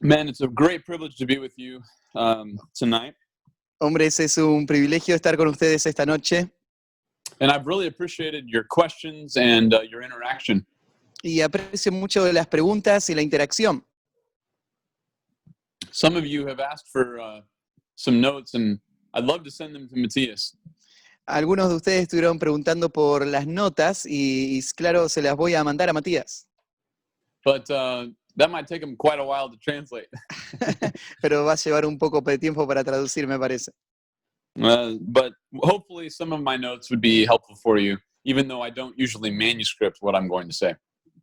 Man, it's a great privilege to be with you tonight. Hombres, es un privilegio estar con ustedes esta noche And I've really appreciated your questions and your interaction. y aprecio mucho las preguntas y la interacción. Some of you have asked for some notes, and I'd love to send them to Matthias. Algunos de ustedes estuvieron preguntando por las notas y claro, se las voy a mandar a Matías. But that might take him quite a while to translate. Pero va a llevar un poco de tiempo para traducir, me parece. But hopefully some of my notes would be helpful for you, even though I don't usually manuscript what I'm going to say.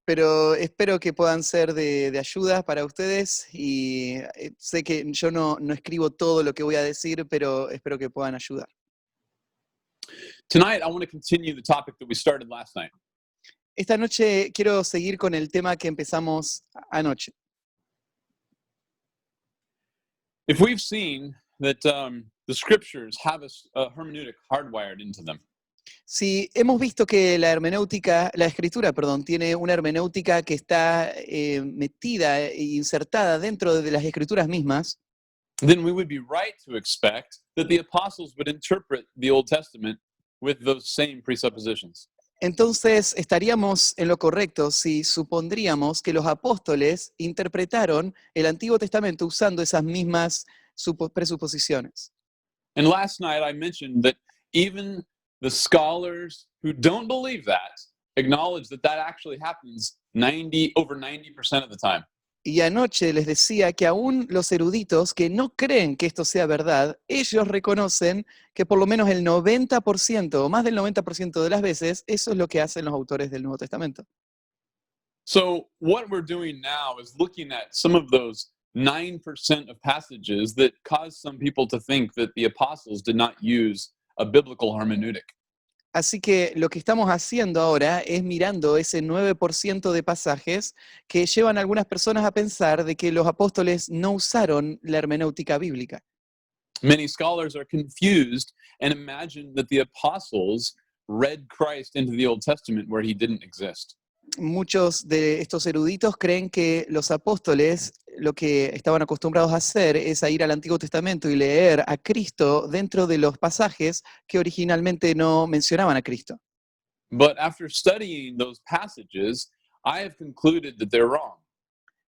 Pero espero que puedan ser de ayuda para ustedes y sé que yo no escribo todo lo que voy a decir, pero espero que puedan ayudar. Tonight, I want to continue the topic that we started last night. Esta noche quiero seguir con el tema que empezamos anoche. If we've seen that the scriptures have a hermeneutic hardwired into them, Si hemos visto que la escritura, tiene una hermenéutica que está metida e insertada dentro de las escrituras mismas, then we would be right to expect that the apostles would interpret the Old Testament with those same presuppositions. entonces estaríamos en lo correcto si supondríamos que los apóstoles interpretaron el Antiguo Testamento usando esas mismas presuposiciones. And last night I mentioned that even the scholars who don't believe that acknowledge that that actually happens over 90% of the time. Y anoche les decía que aún los eruditos que no creen que esto sea verdad, ellos reconocen que por lo menos el 90% o más del 90% de las veces eso es lo que hacen los autores del Nuevo Testamento. So what we're doing now is looking at some of those 9% of passages that cause some people to think that the apostles did not use a biblical hermeneutic. Así que lo que estamos haciendo ahora es mirando ese 9% de pasajes que llevan a algunas personas a pensar de que los apóstoles no usaron la hermenéutica bíblica. Many scholars are confused and imagine that the apostles read Christ into the Old Testament where he didn't exist. Muchos de estos eruditos creen que los apóstoles lo que estaban acostumbrados a hacer es a ir al Antiguo Testamento y leer a Cristo dentro de los pasajes que originalmente no mencionaban a Cristo. But after studying those passages, I have concluded that they're wrong.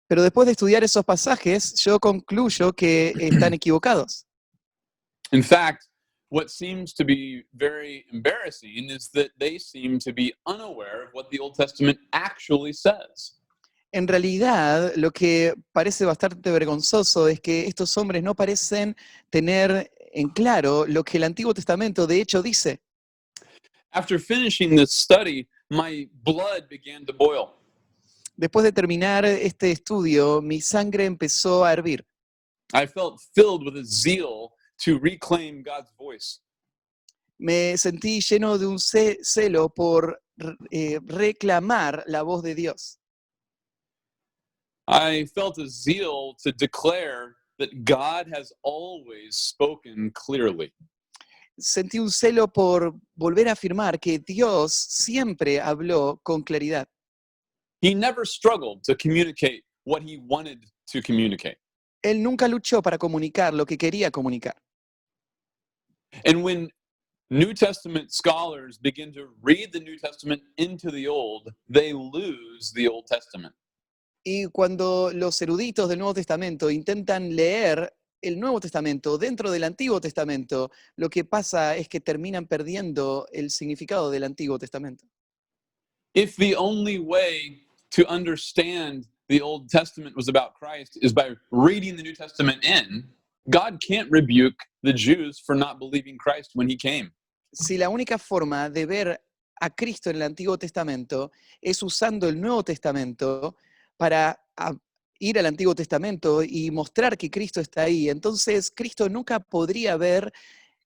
Pero después de estudiar esos pasajes, yo concluyo que están equivocados. In fact, what seems to be very embarrassing is that they seem to be unaware of what the Old Testament actually says. En realidad, lo que parece bastante vergonzoso es que estos hombres no parecen tener en claro lo que el Antiguo Testamento de hecho dice. After finishing this study, my blood began to boil. Después de terminar este estudio, mi sangre empezó a hervir. I felt filled with a zeal to reclaim God's voice. Me sentí lleno de un celo por reclamar la voz de Dios. I felt a zeal to declare that God has always spoken clearly. Sentí un celo por volver a afirmar que Dios siempre habló con claridad. He never struggled to communicate what he wanted to communicate. Él nunca luchó para comunicar lo que quería comunicar. And when New Testament scholars begin to read the New Testament into the Old, they lose the Old Testament. Y cuando los eruditos del Nuevo Testamento intentan leer el Nuevo Testamento dentro del Antiguo Testamento, lo que pasa es que terminan perdiendo el significado del Antiguo Testamento. If the only way to understand the Old Testament was about Christ is by reading the New Testament in, God can't rebuke the Jews for not believing Christ when he came. Si la única forma de ver a Cristo en el Antiguo Testamento es usando el Nuevo Testamento para ir al Antiguo Testamento y mostrar que Cristo está ahí, entonces Cristo nunca podría haber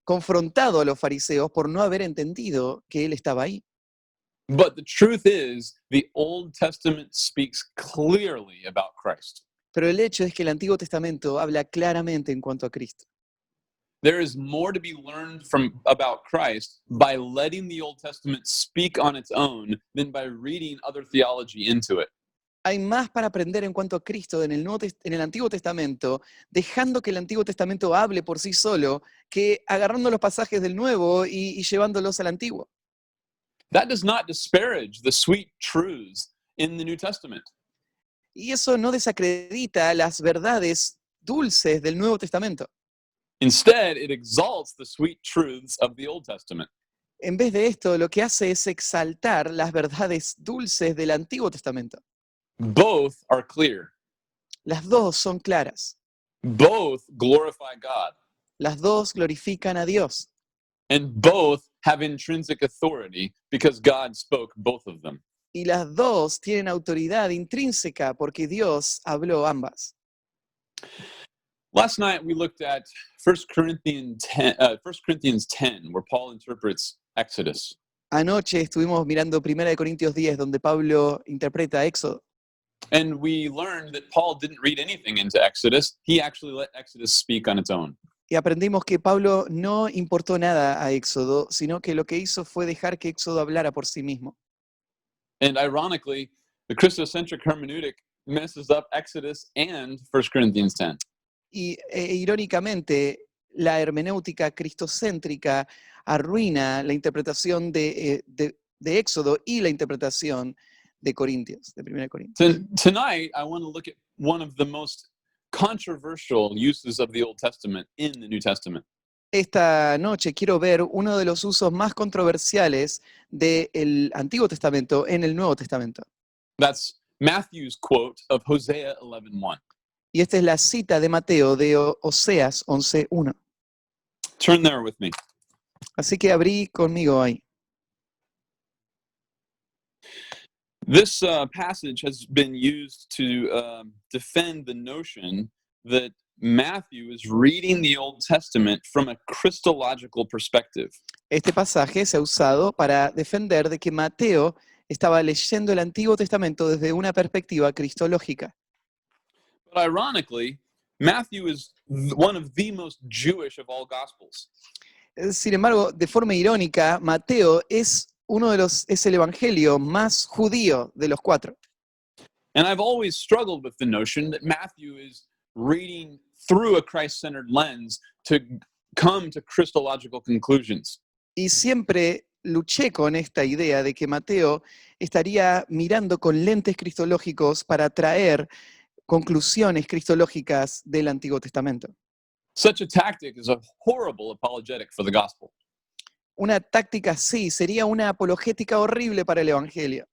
confrontado a los fariseos por no haber entendido que Él estaba ahí. But the truth is, the Old Testament speaks clearly about Christ. Pero el hecho es que el Antiguo Testamento habla claramente en cuanto a Cristo. There is more to be learned about Christ by letting the Old Testament speak on its own than by reading other theology into it. Hay más para aprender en cuanto a Cristo en en el Antiguo Testamento, dejando que el Antiguo Testamento hable por sí solo, que agarrando los pasajes del Nuevo y llevándolos al Antiguo. That does not disparage the sweet truths in the New Testament. Y eso no desacredita las verdades dulces del Nuevo Testamento. Instead, it exalts the sweet truths of the Old Testament. En vez de esto, lo que hace es exaltar las verdades dulces del Antiguo Testamento. Both are clear. Las dos son claras. Both glorify God. Las dos glorifican a Dios. And both have intrinsic authority because God spoke both of them. Y las dos tienen autoridad intrínseca porque Dios habló ambas. Last night we looked at 1 Corinthians 10, where Paul interprets Exodus. Anoche estuvimos mirando 1 Corintios 10, donde Pablo interpreta Éxodo. And we learned that Paul didn't read anything into Exodus. He actually let Exodus speak on its own. Y aprendimos que Pablo no importó nada a Éxodo, sino que lo que hizo fue dejar que Éxodo hablara por sí mismo. And ironically, the Christocentric hermeneutic messes up Exodus and 1 Corinthians 10. Y irónicamente, la hermenéutica cristocéntrica arruina la interpretación de Éxodo y la interpretación de Corintios, de 1 Corintios. Tonight, I want to look at one of the most controversial uses of the Old Testament in the New Testament. Esta noche quiero ver uno de los usos más controversiales del Antiguo Testamento en el Nuevo Testamento. That's Matthew's quote of Hosea 11:1. Y esta es la cita de Mateo de Oseas 11:1. Turn there with me. Así que abrí conmigo ahí. This passage has been used to defend the notion that Matthew is reading the Old Testament from a Christological perspective. Este pasaje se ha usado para defender de que Mateo estaba leyendo el Antiguo Testamento desde una perspectiva cristológica. But ironically, Matthew is one of the most Jewish of all Gospels. Sin embargo, de forma irónica, Mateo es el evangelio más judío de los cuatro. And I've always struggled with the notion that Matthew is reading through a Christ-centered lens to come to Christological conclusions. Y siempre luché con esta idea de que Mateo estaría mirando con lentes cristológicos para traer conclusiones cristológicas del Antiguo Testamento. Such a tactic is a horrible apologetic for the gospel. Una táctica así sería una apologética horrible para el Evangelio.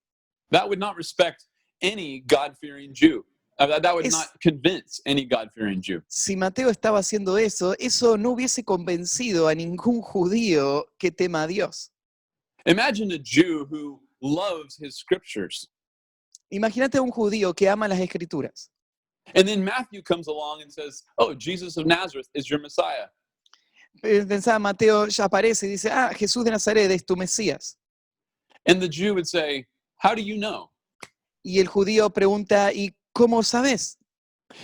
That would not respect any God-fearing Jew. That would not convince any God-fearing Jew. Si Mateo estaba haciendo eso, eso no hubiese convencido a ningún judío que tema a Dios. Imagine a Jew who loves his scriptures. Imagínate a un judío que ama las Escrituras. And then Matthew comes along and says, "Oh, Jesus of Nazareth is your Messiah." Pensaba, Mateo ya aparece y dice, Jesús de Nazaret es tu Mesías. And the Jew would say, "How do you know?" Y el judío pregunta, ¿y cómo sabes?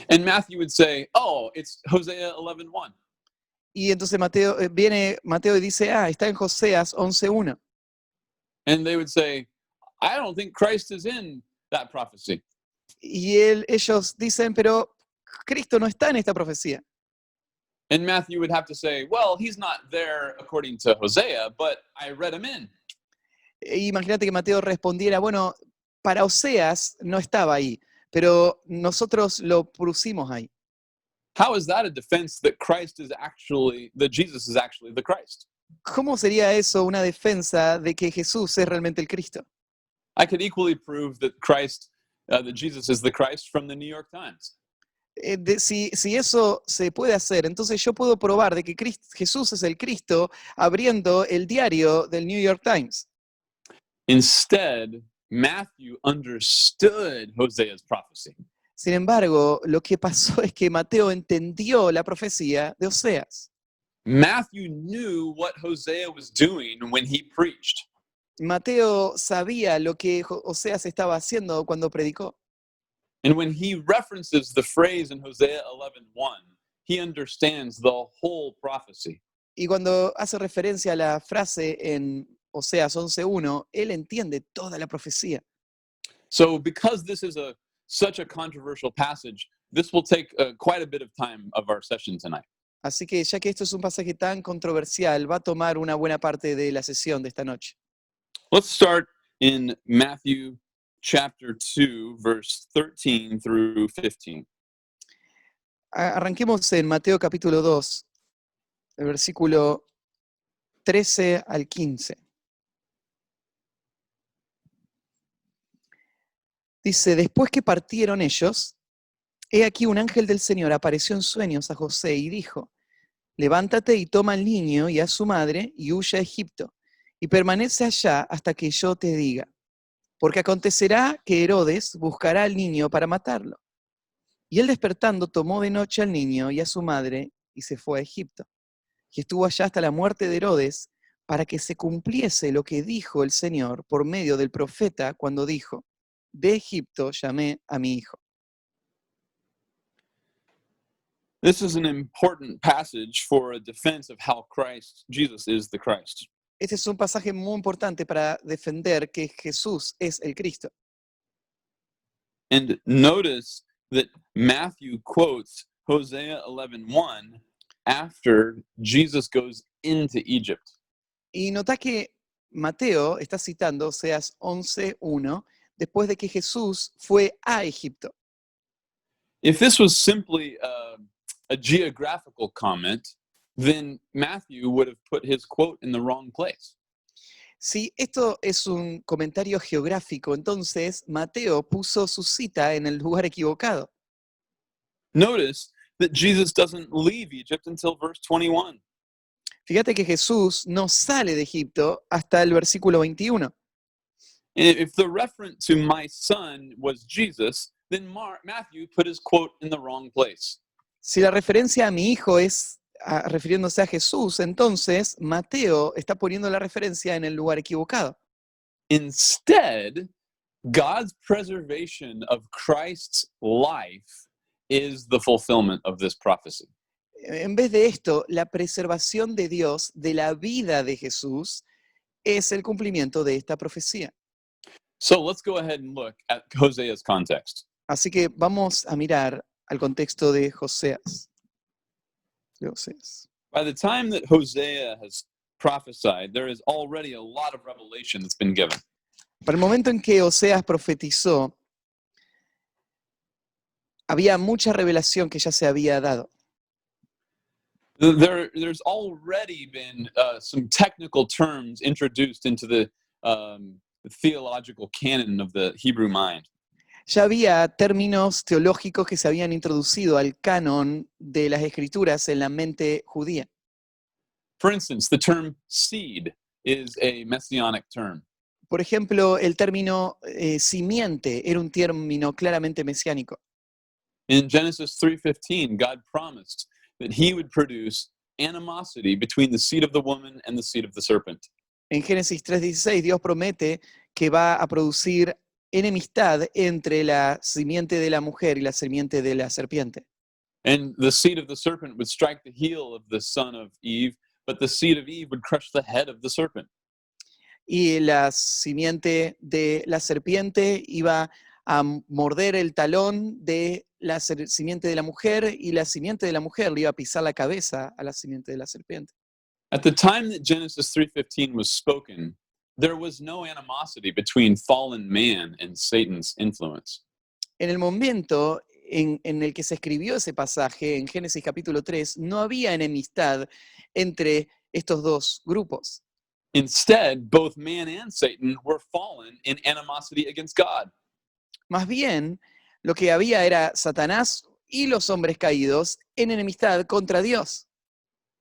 And Matthew would say, "Oh, it's Hosea 11:1." Y entonces viene Mateo y dice, está en Joseas 11:1. And they would say, "I don't think Christ is in that prophecy." Y ellos dicen, pero Cristo no está en esta profecía. And Matthew would have to say, "Well, he's not there according to Hosea, but I read him in." Imagínate que Mateo respondiera, bueno, para Oseas no estaba ahí, pero nosotros lo pusimos ahí. How is that a defense that Jesus is actually the Christ? ¿Cómo sería eso una defensa de que Jesús es realmente el Cristo? I could equally prove that that Jesus is the Christ from the New York Times. Si eso se puede hacer, entonces yo puedo probar de que Jesús es el Cristo abriendo el diario del New York Times. Instead, Matthew understood Hosea's prophecy. Sin embargo, lo que pasó es que Mateo entendió la profecía de Oseas. Matthew knew what Hosea was doing when he preached. Mateo sabía lo que Oseas estaba haciendo cuando predicó. And when he references the phrase in Hosea 11:1, he understands the whole prophecy. Y cuando hace referencia a la frase en Oseas 11:1, él entiende toda la profecía. So because this is a such a controversial passage, this will take quite a bit of time of our session tonight. Así que ya que esto es un pasaje tan controversial, va a tomar una buena parte de la sesión de esta noche. Let's start in Matthew chapter 2, verse 13 through 15. Arranquemos en Mateo capítulo 2, el versículo 13 al 15. Dice, después que partieron ellos, he aquí un ángel del Señor apareció en sueños a José y dijo, levántate y toma al niño y a su madre y huye a Egipto, y permanece allá hasta que yo te diga, porque acontecerá que Herodes buscará al niño para matarlo. Y él despertando tomó de noche al niño y a su madre y se fue a Egipto. Y estuvo allá hasta la muerte de Herodes, para que se cumpliese lo que dijo el Señor por medio del profeta cuando dijo, de Egipto llamé a mi hijo. This is an important passage for a defense of how Jesus is the Christ. Este es un pasaje muy importante para defender que Jesús es el Cristo. And notice that Matthew quotes Hosea 11:1 after Jesus goes into Egypt. Y nota que Mateo está citando Oseas 11:1 después de que Jesús fue a Egipto. If this was simply a geographical comment, then Matthew would have put his quote in the wrong place. Si esto es un comentario geográfico, entonces Mateo puso su cita en el lugar equivocado. Notice that Jesus doesn't leave Egypt until verse 21. Fíjate que Jesús no sale de Egipto hasta el versículo 21. If the reference to my son was Jesus, then Matthew put his quote in the wrong place. Si la referencia a mi hijo es refiriéndose a Jesús, entonces Mateo está poniendo la referencia en el lugar equivocado. Instead, God's preservation of Christ's life is the fulfillment of this prophecy. En vez de esto, la preservación de Dios de la vida de Jesús es el cumplimiento de esta profecía. So let's go ahead and look at Hosea's context. Así que vamos a mirar al contexto de Oseas. By the time that Hosea has prophesied, there is already a lot of revelation that's been given. Para el momento en que Oseas profetizó, había mucha revelación que ya se había dado. There's already been some technical terms introduced into the theological canon of the Hebrew mind. Ya había términos teológicos que se habían introducido al canon de las escrituras en la mente judía. For instance, the term seed is a messianic term. Por ejemplo, el término simiente era un término claramente mesiánico. In Genesis 3:15, God promised that he would produce animosity between the seed of the woman and the seed of the serpent. En Génesis 3:16, Dios promete que va a producir enemistad entre la simiente de la mujer y la simiente de la serpiente. And the seed of the serpent would strike the heel of the son of Eve, but the seed of Eve would crush the head of the serpent. Y la simiente de la serpiente iba a morder el talón de la simiente de la mujer y la simiente de la mujer le iba a pisar la cabeza a la simiente de la serpiente. At the time that Genesis 3:15 was spoken, there was no animosity between fallen man and Satan's influence. En el momento en el que se escribió ese pasaje, en Génesis capítulo 3, no había enemistad entre estos dos grupos. Instead, both man and Satan were fallen in animosity against God. Más bien, lo que había era Satanás y los hombres caídos en enemistad contra Dios.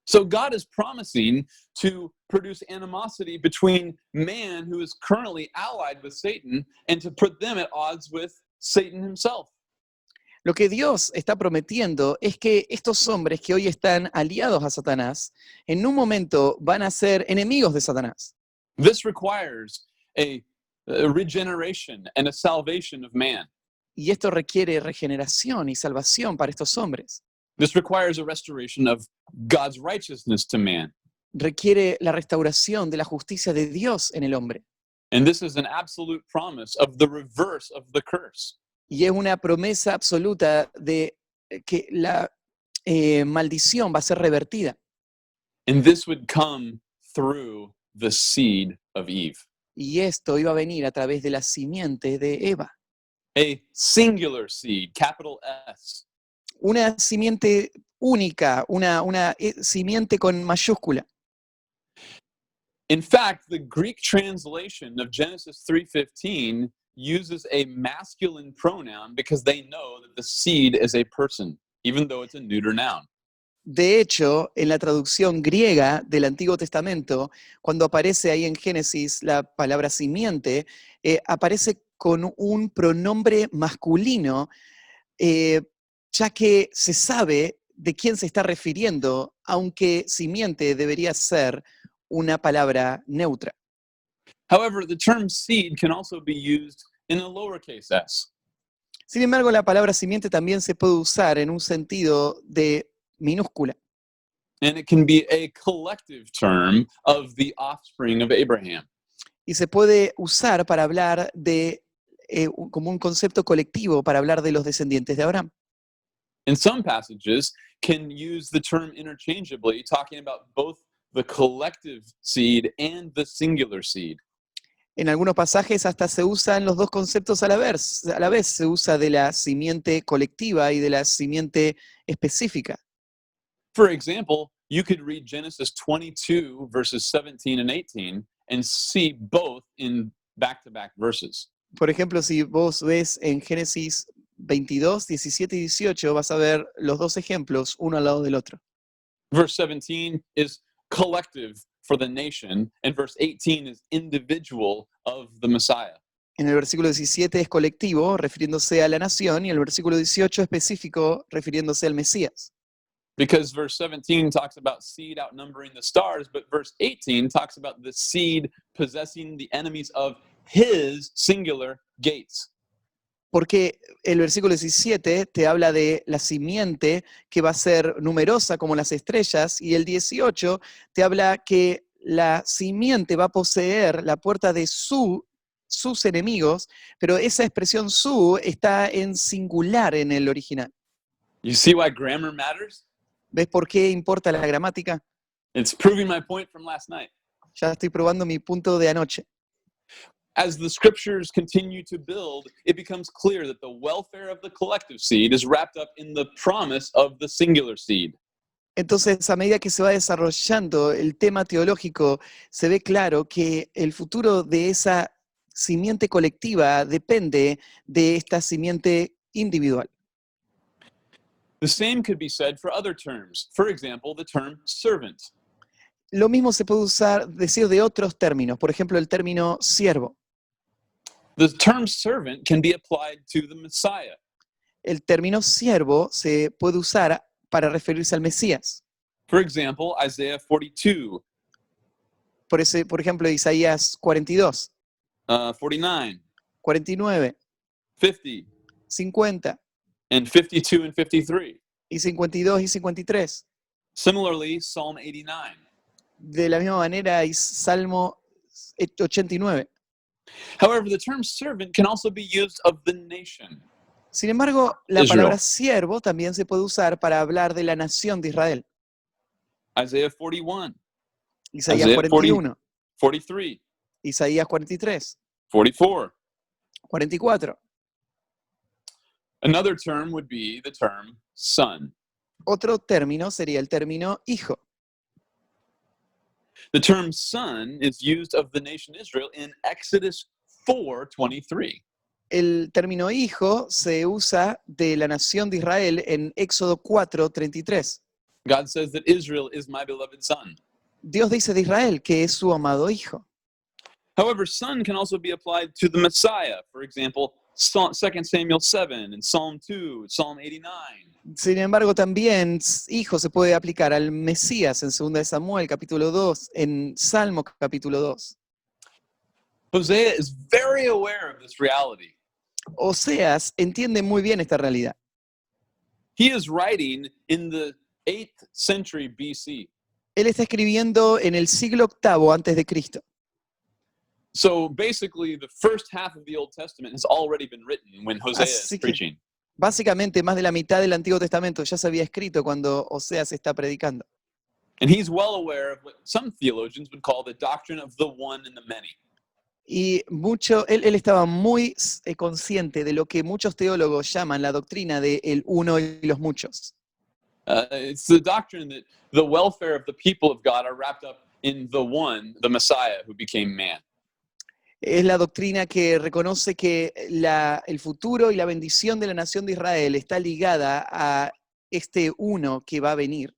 So God is promising to produce animosity between man who is currently allied with Satan and to put them at odds with Satan himself. Lo que Dios está prometiendo es que estos hombres que hoy están aliados a Satanás, en un momento van a ser enemigos de Satanás. This requires a regeneration and a salvation of man. Y esto requiere regeneración y salvación para estos hombres. This requires a restoration of God's righteousness to man. Requiere la restauración de la justicia de Dios en el hombre. And this is an absolute promise of the reverse of the curse. Y es una promesa absoluta de que la maldición va a ser revertida. And this would come through the seed of Eve. Y esto iba a venir a través de la simiente de Eva. A singular seed, capital S. Una simiente única, una simiente con mayúscula. In fact, the Greek translation of Genesis 3:15 uses a masculine pronoun because they know that the seed is a person, even though it's a neuter noun. De hecho, en la traducción griega del Antiguo Testamento, cuando aparece ahí en Génesis la palabra simiente, aparece con un pronombre masculino, ya que se sabe de quién se está refiriendo, aunque simiente debería ser una palabra neutra. However, the term seed can also be used in a lowercase s. Sin embargo, la palabra simiente también se puede usar en un sentido de minúscula. And it can be a collective term of the offspring of Abraham. Y se puede usar para hablar de, como un concepto colectivo, para hablar de los descendientes de Abraham. In some passages, can use the term interchangeably, talking about both the collective seed and the singular seed. En algunos pasajes hasta se usan los dos conceptos a la vez se usa de la simiente colectiva y de la simiente específica. For example, you could read Genesis 22, verses 17 and 18, and see both in back-to-back verses. Por ejemplo, si vos ves en Génesis 22, 17 y 18, vas a ver los dos ejemplos, uno al lado del otro. Verse 17 is collective for the nation, and verse 18 is individual of the Messiah. En el versículo 17 es colectivo, refiriéndose a la nación, y el versículo 18 específico, refiriéndose al Mesías. Because verse 17 talks about seed outnumbering the stars, but verse 18 talks about the seed possessing the enemies of his singular gates. Porque el versículo 17 te habla de la simiente que va a ser numerosa como las estrellas, y el 18 te habla que la simiente va a poseer la puerta de sus enemigos, pero esa expresión su está en singular en el original. You see why grammar matters? ¿Ves por qué importa la gramática? It's proving my point from last night. Ya estoy probando mi punto de anoche. As the scriptures continue to build, it becomes clear that the welfare of the collective seed is wrapped up in the promise of the singular seed. Entonces, a medida que se va desarrollando el tema teológico, se ve claro que el futuro de esa simiente colectiva depende de esta simiente individual. The same could be said for other terms. For example, the term servant. Lo mismo se puede decir de otros términos, por ejemplo, el término siervo. The term servant can be applied to the Messiah. El término siervo se puede usar para referirse al Mesías. For example, Isaiah 42, Por ejemplo, Isaías 42, 49, 49, 50, 50 and 52 and 53. y 52 y 53. Similarly, Psalm 89. De la misma manera, hay Salmo 89. However, the term servant can also be used of the nation. Sin embargo, la Israel. palabra siervo también se puede usar para hablar de la nación de Israel. Isaiah 41, Isaías Isaiah 41, 43, Isaías 43, 44. 44. Another term would be the term son. Otro término sería el término hijo. The term son is used of the nation Israel in Exodus 4:23. El término hijo se usa de la nación de Israel en Éxodo 4:33. God says that Israel is my beloved son. Dios dice de Israel que es su amado hijo. However, son can also be applied to the Messiah. For example, 2 Samuel 7 and Psalm 2, Psalm 89. Sin embargo, también hijo se puede aplicar al Mesías en 2 de Samuel capítulo 2, en Salmo capítulo 2. Hosea is very aware of this reality. Oseas entiende muy bien esta realidad. He is writing in the 8th century BC. Él está escribiendo en el siglo VIII antes de Cristo. So basically, the first half of the Old Testament has already been written when Hosea is Así que preaching. básicamente más de la mitad del Antiguo Testamento ya se había escrito cuando Oseas está predicando. And he's well aware of what some theologians would call the doctrine of the one and the many. Y él estaba muy consciente de lo que muchos teólogos llaman la doctrina de el uno y los muchos. It's the doctrine that the welfare of the people of God are wrapped up in the one, the Messiah, who became man. Es la doctrina que reconoce que el futuro y la bendición de la nación de Israel está ligada a este uno que va a venir.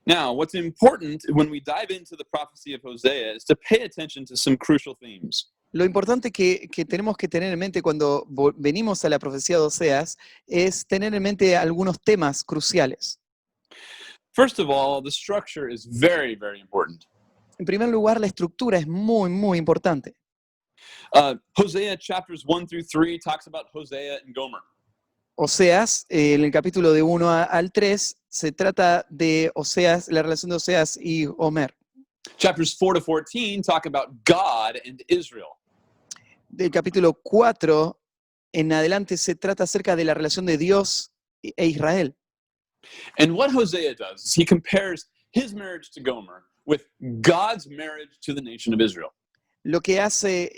Now, what's important when we dive into the prophecy of Hosea is to pay attention to some crucial themes. Lo importante que tenemos que tener en mente cuando venimos a la profecía de Oseas es tener en mente algunos temas cruciales. First of all, the structure is very, very important. En primer lugar, la estructura es muy, muy importante. Hosea chapters 1 through 3 talks about Hosea and Gomer. Oseas, en el capítulo de 1 al 3, se trata de Oseas, la relación de Oseas y Homer. Chapters 4 to 14 talk about God and Israel. Del capítulo 4 en adelante se trata acerca de la relación de Dios e Israel. And what Hosea does is he compares his marriage to Gomer with God's marriage to the nation of Israel. Lo que hace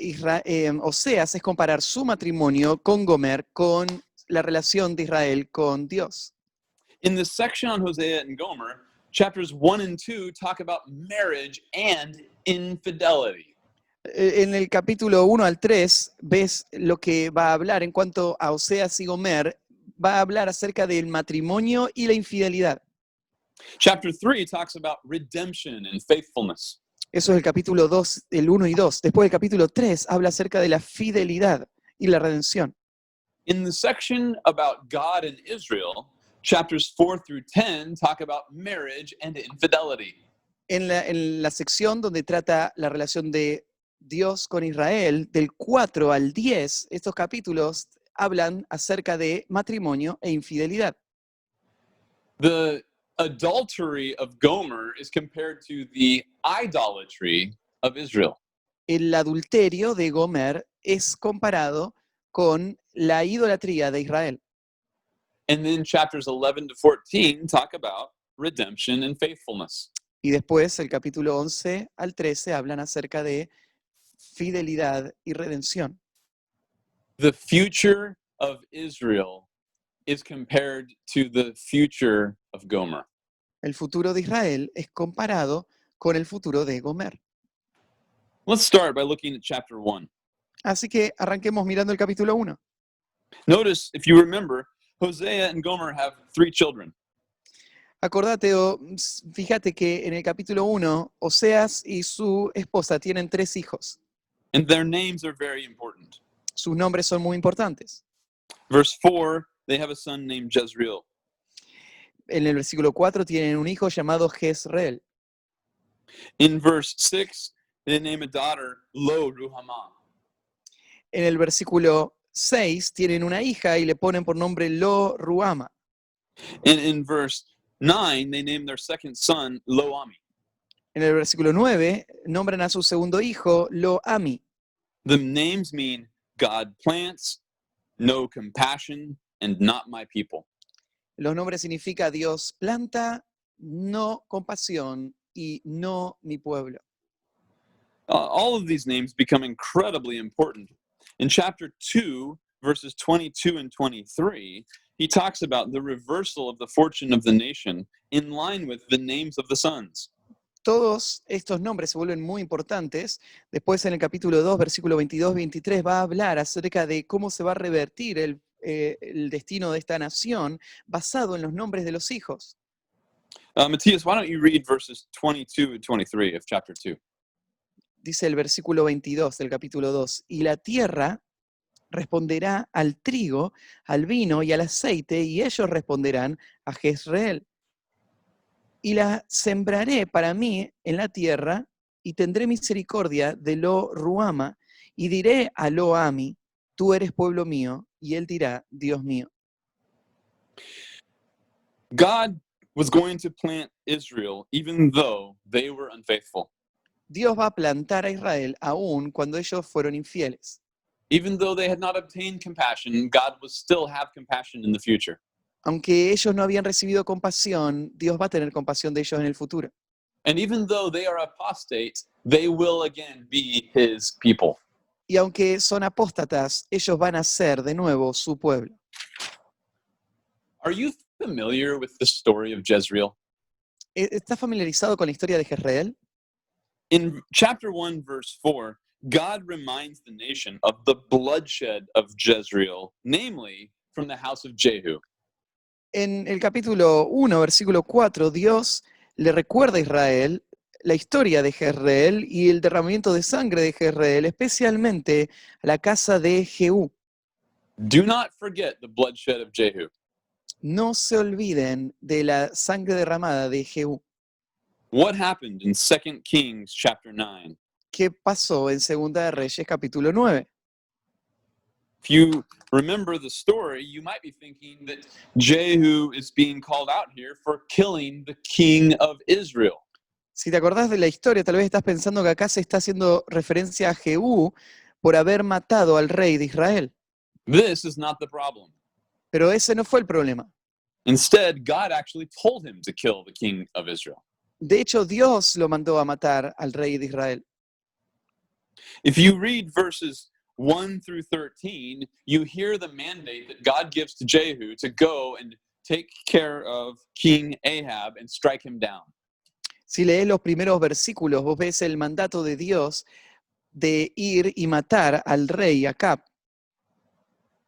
Oseas es comparar su matrimonio con Gomer con la relación de Israel con Dios. In this section on Hosea and Gomer, chapters 1 and 2 talk about marriage and infidelity. En el capítulo 1 al 3 ves lo que va a hablar en cuanto a Oseas y Gomer, va a hablar acerca del matrimonio y la infidelidad. Chapter 3 talks about redemption and faithfulness. Eso es el capítulo 2, el 1 y 2. Después el capítulo 3 habla acerca de la fidelidad y la redención. In the section about God and Israel, chapters 4 through 10 talk about marriage and infidelity. En la sección donde trata la relación de Dios con Israel, del 4 al 10, estos capítulos hablan acerca de matrimonio e infidelidad. The adultery of Gomer is compared to the idolatry of Israel. El adulterio de Gomer es comparado con la idolatría de Israel. And then chapters 11 to 14 talk about redemption and faithfulness. Y después el capítulo 11 al 13 hablan acerca de fidelidad y redención. The future of Israel is compared to the future of Gomer. El futuro de Israel es comparado con el futuro de Gomer. Let's start by looking at chapter 1. Así que arranquemos mirando el capítulo 1. Notice, if you remember, Hosea and Gomer have 3 children. Acordate o fíjate que en el capítulo 1, Oseas y su esposa tienen 3 hijos. And their names are very important. Sus nombres son muy importantes. Verse 4, they have a son named Jezreel. En el versículo 4 tienen un hijo llamado Jezreel. In verse 6, they name a daughter Lo Ruhamah. En el versículo 6 tienen una hija y le ponen por nombre Lo Ruama. And in verse 9, they name their second son Lo Ami. En el versículo 9 nombran a su segundo hijo Lo Ami. The names mean God plants, no compassion, and not my people. Los nombres significa Dios planta, no compasión y no mi pueblo. All of these names become incredibly important. In chapter 2, verses 22 and 23, he talks about the reversal of the fortune of the nation in line with the names of the sons. Todos estos nombres se vuelven muy importantes. Después en el capítulo 2, versículo 22-23, va a hablar acerca de cómo se va a revertir el destino de esta nación basado en los nombres de los hijos. Matthias, why don't you read verses 22 and 23 of chapter 2? Dice el versículo 22 del capítulo 2, y la tierra responderá al trigo, al vino y al aceite, y ellos responderán a Jezreel. Y la sembraré para mí en la tierra, y tendré misericordia de Lo Ruama, y diré a Lo Ami, tú eres pueblo mío, y él dirá, Dios mío. God was going to plant Israel even though they were unfaithful. Dios va a plantar a Israel aún cuando ellos fueron infieles. Even though they had not obtained compassion, God will still have compassion in the future. Aunque ellos no habían recibido compasión, Dios va a tener compasión de ellos en el futuro. And even though they are apostate, they will again be his people. Y aunque son apóstatas, ellos van a ser de nuevo su pueblo. Are you familiar with the story of Jezreel? ¿Estás familiarizado con la historia de Jezreel? In chapter 1, verse 4, God reminds the nation of the bloodshed of Jezreel, namely from the house of Jehu. En el capítulo 1, versículo 4, Dios le recuerda a Israel la historia de Jezreel y el derramamiento de sangre de Jezreel, especialmente a la casa de Jehú. Do not forget the bloodshed of Jehu. No se olviden de la sangre derramada de Jehú. What happened in 2 Kings chapter 9? ¿Qué pasó en Segunda de Reyes capítulo 9? If you remember the story, you might be thinking that Jehu is being called out here for killing the king of Israel. Si te acordás de la historia, tal vez estás pensando que acá se está haciendo referencia a Jehú por haber matado al rey de Israel. This is not the problem. Pero ese no fue el problema. Instead, God actually told him to kill the king of Israel. De hecho, Dios lo mandó a matar al rey de Israel. If you read verses 1 through 13, you hear the mandate that God gives to Jehu to go and take care of King Ahab and strike him down. Si lees los primeros versículos, vos ves el mandato de Dios de ir y matar al rey Acab.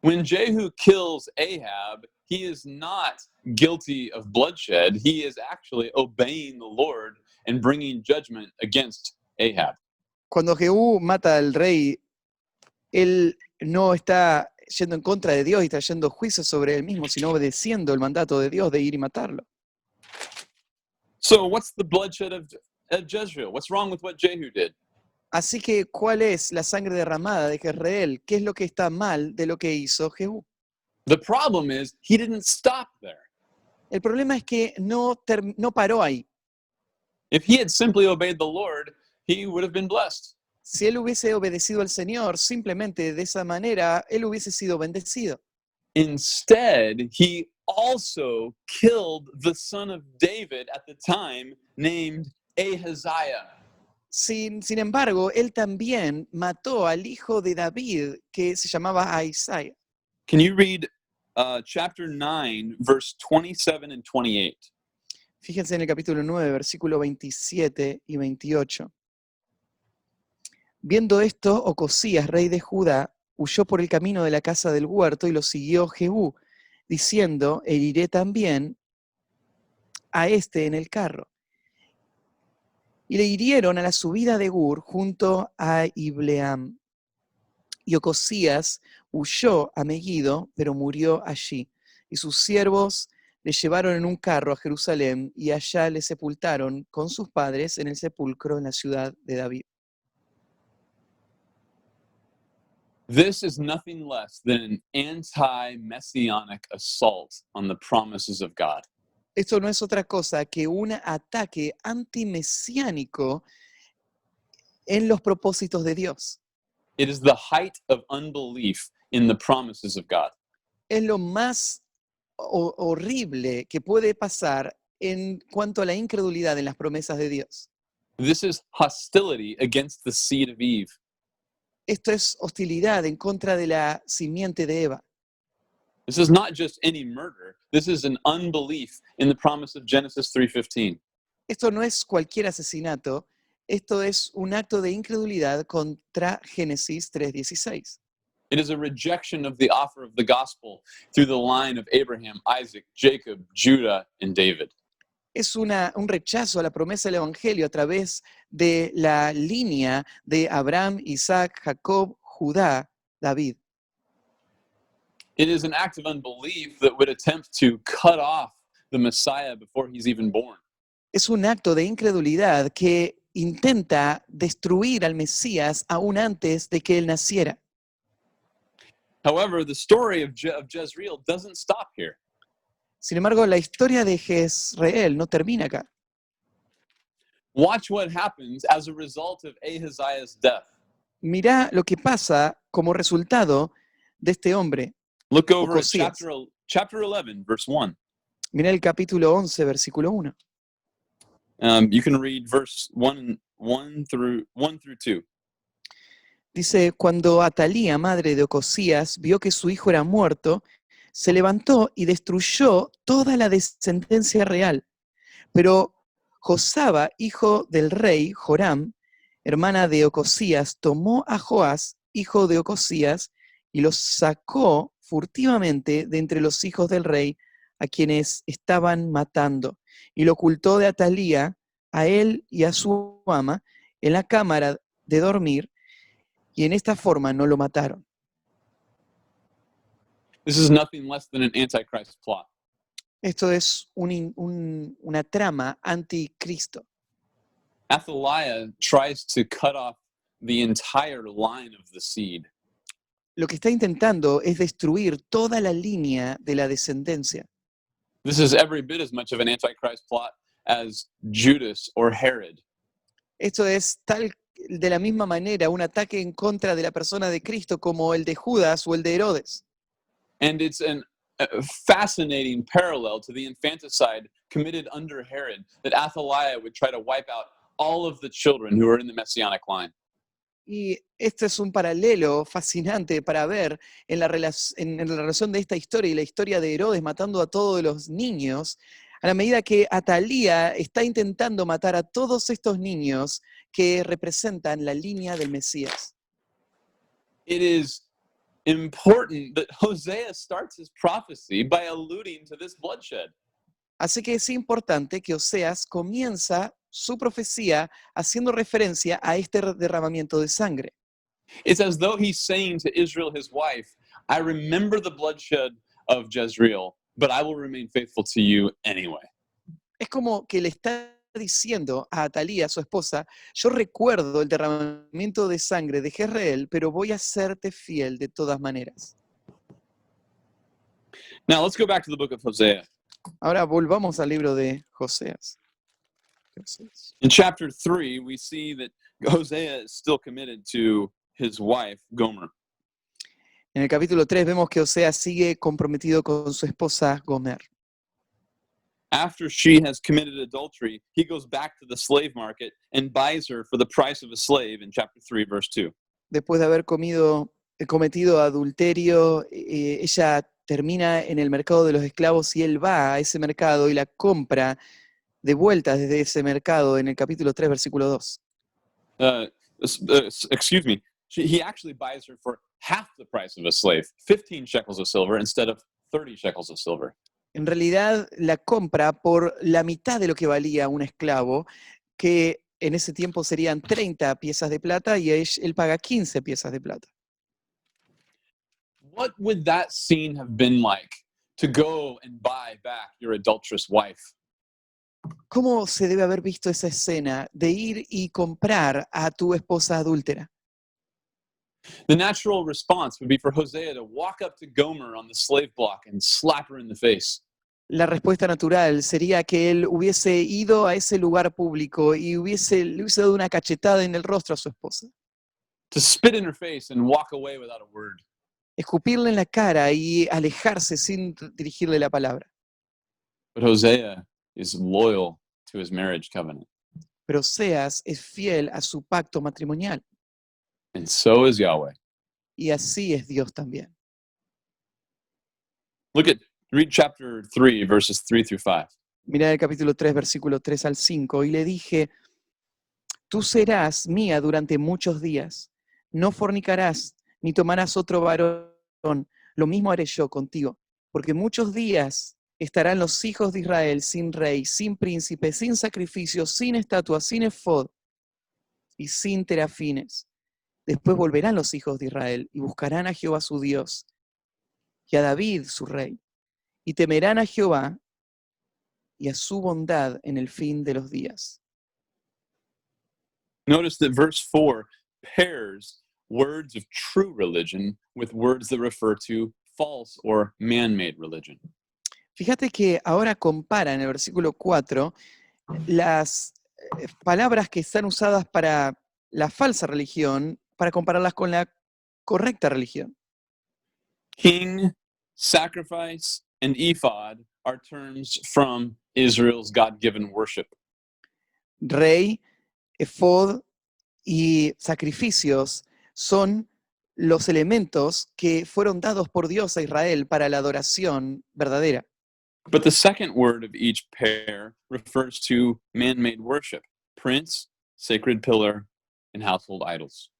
When Jehu kills Ahab, he is not guilty of bloodshed. He is actually obeying the Lord and bringing judgment against Ahab. Cuando Jehú mata al rey, él no está yendo en contra de Dios y trayendo juicio sobre él mismo, sino obedeciendo el mandato de Dios de ir y matarlo. So, what's the bloodshed of Jezreel? What's wrong with what Jehu did? Así que, ¿cuál es la sangre derramada de Jezreel? ¿Qué es lo que está mal de lo que hizo Jehú? The problem is he didn't stop there. El problema es que no paró ahí. If he had simply obeyed the Lord, he would have been blessed. Si él hubiese obedecido al Señor, simplemente de esa manera, él hubiese sido bendecido. Instead, he also killed the son of David at the time named Ahaziah. Sin embargo, él también mató al hijo de David, que se llamaba Ahisaía. Can you read chapter 9, verse 27 and 28? Fíjense en el capítulo 9, versículo 27 y 28. Viendo esto, Ocosías, rey de Judá, huyó por el camino de la casa del huerto y lo siguió Jehú, diciendo, heriré también a este en el carro. Y le hirieron a la subida de Gur junto a Ibleam. Y Ocosías huyó a Megiddo, pero murió allí. Y sus siervos le llevaron en un carro a Jerusalén y allá le sepultaron con sus padres en el sepulcro en la ciudad de David. This is nothing less than an anti-messianic assault on the promises of God. Esto no es otra cosa que un ataque antimesiánico en los propósitos de Dios. It is the height of unbelief in the promises of God. Es lo más horrible que puede pasar en cuanto a la incredulidad en las promesas de Dios. This is hostility against the seed of Eve. Esto es hostilidad en contra de la simiente de Eva. This is not just any murder. This is an unbelief in the promise of Genesis 3:15. Esto no es cualquier asesinato, esto es un acto de incredulidad contra Génesis 3:16. It is a rejection of the offer of the gospel through the line of Abraham, Isaac, Jacob, Judah, and David. Es un rechazo a la promesa del Evangelio a través de la línea de Abraham, Isaac, Jacob, Judá, David. It is an act of unbelief that would attempt to cut off the Messiah before he's even born. Es un acto de incredulidad que intenta destruir al Mesías aún antes de que él naciera. However, the story of Jezreel doesn't stop here. Sin embargo, la historia de Jezreel no termina acá. Watch what happens as a result of Ahaziah's death. Mirá lo que pasa como resultado de este hombre. Look over at Ocosías. chapter 11, verse 1. Mirá el capítulo 11, versículo 1. You can read verse 1 through 2. Dice, cuando Atalía, madre de Ocosías, vio que su hijo era muerto, se levantó y destruyó toda la descendencia real. Pero Josaba, hijo del rey Joram, hermana de Ocosías, tomó a Joás, hijo de Ocosías, y lo sacó furtivamente de entre los hijos del rey, a quienes estaban matando, y lo ocultó de Atalía, a él y a su ama, en la cámara de dormir, y en esta forma no lo mataron. This is nothing less than an antichrist plot. Esto es una trama anticristo. Athaliah tries to cut off the entire line of the seed. Lo que está intentando es destruir toda la línea de la descendencia. This is every bit as much of an antichrist plot as Judas or Herod. Esto es tal de la misma manera un ataque en contra de la persona de Cristo como el de Judas o el de Herodes. And it's a fascinating parallel to the infanticide committed under Herod, that Athaliah would try to wipe out all of the children who are in the messianic line. Y este es un paralelo fascinante para ver en la relación de esta historia y la historia de Herodes matando a todos los niños, a la medida que Atalía está intentando matar a todos estos niños que representan la línea del Mesías. It is important that Hosea starts his prophecy by alluding to this bloodshed. Así que es importante que Oseas comienza su profecía haciendo referencia a este derramamiento de sangre. It's as though he's saying to Israel, his wife, I remember the bloodshed of Jezreel, but I will remain faithful to you anyway. Es como que le está diciendo a Atalía, su esposa, yo recuerdo el derramamiento de sangre de Jezreel, pero voy a serte fiel de todas maneras. Now let's go back to the book of Hosea. Ahora volvamos al libro de Joseas. In chapter 3, we see that Hosea is still committed to his wife, Gomer. En el capítulo 3 vemos que Oseas sigue comprometido con su esposa Gomer. After she has committed adultery, he goes back to the slave market and buys her for the price of a slave in chapter 3, verse 2. Después de haber cometido adulterio, ella termina en el mercado de los esclavos y él va a ese mercado y la compra de vuelta desde ese mercado en el capítulo 3, versículo 2. Excuse me. He actually buys her for half the price of a slave, 15 shekels of silver instead of 30 shekels of silver. En realidad la compra por la mitad de lo que valía un esclavo, que en ese tiempo serían 30 piezas de plata y él paga 15 piezas de plata. What would that scene have been like, to go and buy back your adulterous wife? ¿Cómo se debe haber visto esa escena de ir y comprar a tu esposa adúltera? The natural response would be for Hosea to walk up to Gomer on the slave block and slap her in the face. La respuesta natural sería que él hubiese ido a ese lugar público y le hubiese dado una cachetada en el rostro a su esposa. To spit in her face and walk away without a word. Escupirle en la cara y alejarse sin dirigirle la palabra. But Hosea is loyal to his marriage covenant. Pero Oseas es fiel a su pacto matrimonial. And so is Yahweh. Y así es Dios también. Read chapter 3, verses 3 through 5. Mirá el capítulo 3, versículo 3 al 5. Y le dije, tú serás mía durante muchos días. No fornicarás, ni tomarás otro varón. Lo mismo haré yo contigo. Porque muchos días estarán los hijos de Israel sin rey, sin príncipe, sin sacrificio, sin estatua, sin efod y sin terafines. Después volverán los hijos de Israel y buscarán a Jehová su Dios y a David su rey. Y temerán a Jehová y a su bondad en el fin de los días. Notice that verse 4 pairs words of true religion with words that refer to false or man-made religion. Fíjate que ahora compara en el versículo 4 palabras que están usadas para la falsa religión para compararlas con la correcta religión. King, sacrifice, and ephod are terms from Israel's God-given worship. Rey, efod y sacrificios son los elementos que fueron dados por Dios a Israel para la adoración verdadera. But the second word of each pair refers to man-made worship: prince, sacred pillar, and household idols.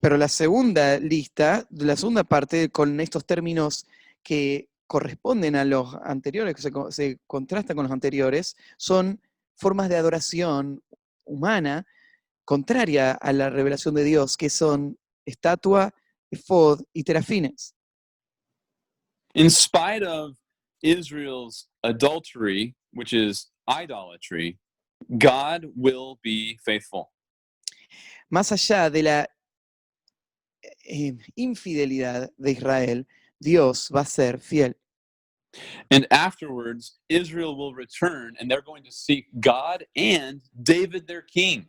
Pero la segunda lista, la segunda parte, con estos términos que corresponden a los anteriores, que se contrastan con los anteriores, son formas de adoración humana contraria a la revelación de Dios, que son estatua, efod y terafines. In spite of Israel's adultery, which is idolatry, God will be faithful. Más allá de la infidelidad de Israel, Dios va a ser fiel. And afterwards, Israel will return and they're going to seek God and David, their king.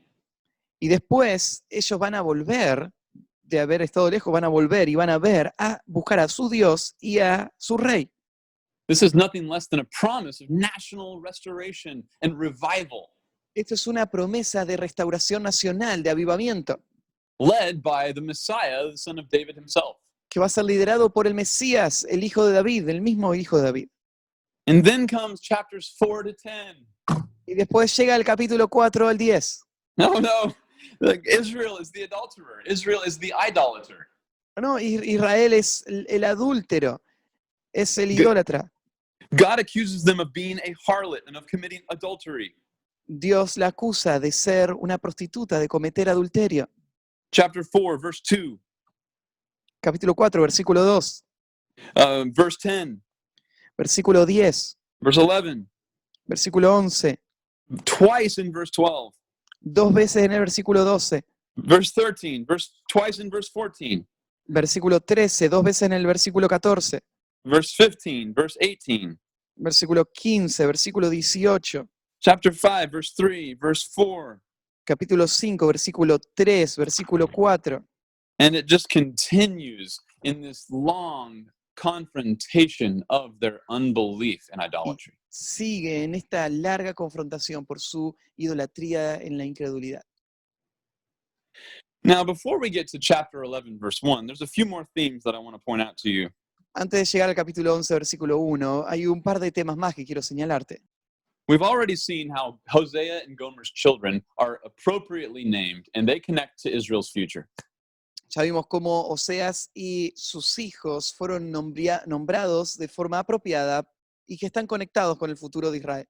Y después ellos van a volver, de haber estado lejos, van a volver y van a ver a buscar a su Dios y a su rey. This is nothing less than a promise of national restoration and revival, Esto es una promesa de restauración nacional, de avivamiento, led by the Messiah, the son of David himself. que va a ser liderado por el Mesías, el hijo de David, el mismo hijo de David. And then comes chapters 4 to 10. Y después llega el capítulo 4 al 10. No. Like Israel is the adulterer. Israel is the idolater. No, Israel es el adúltero, es el idólatra. God accuses them of being a harlot and of committing adultery. Dios la acusa de ser una prostituta, de cometer adulterio. Chapter 4, verse 2. Capítulo 4, versículo 2. Verse 10. Versículo 10. Verse 11. Versículo 11. Twice in verse 12. Dos veces en el versículo 12. Verse 13. Twice in verse 14. Versículo 13. Dos veces en el versículo 14. Verse 15. Verse 18. Versículo 15. Versículo 18. Chapter 5, verse 3. Verse 4. Capítulo 5, versículo 3. Versículo 4. And it just continues in this long confrontation of their unbelief and idolatry. Sigue en esta larga confrontación por su idolatría en la incredulidad. Now, before we get to chapter 11, verse 1, there's a few more themes that I want to point out to you. Antes de llegar al capítulo 11, versículo 1, hay un par de temas más que quiero señalarte. We've already seen how Hosea and Gomer's children are appropriately named, and they connect to Israel's future. Ya vimos cómo Oseas y sus hijos fueron nombrados de forma apropiada y que están conectados con el futuro de Israel.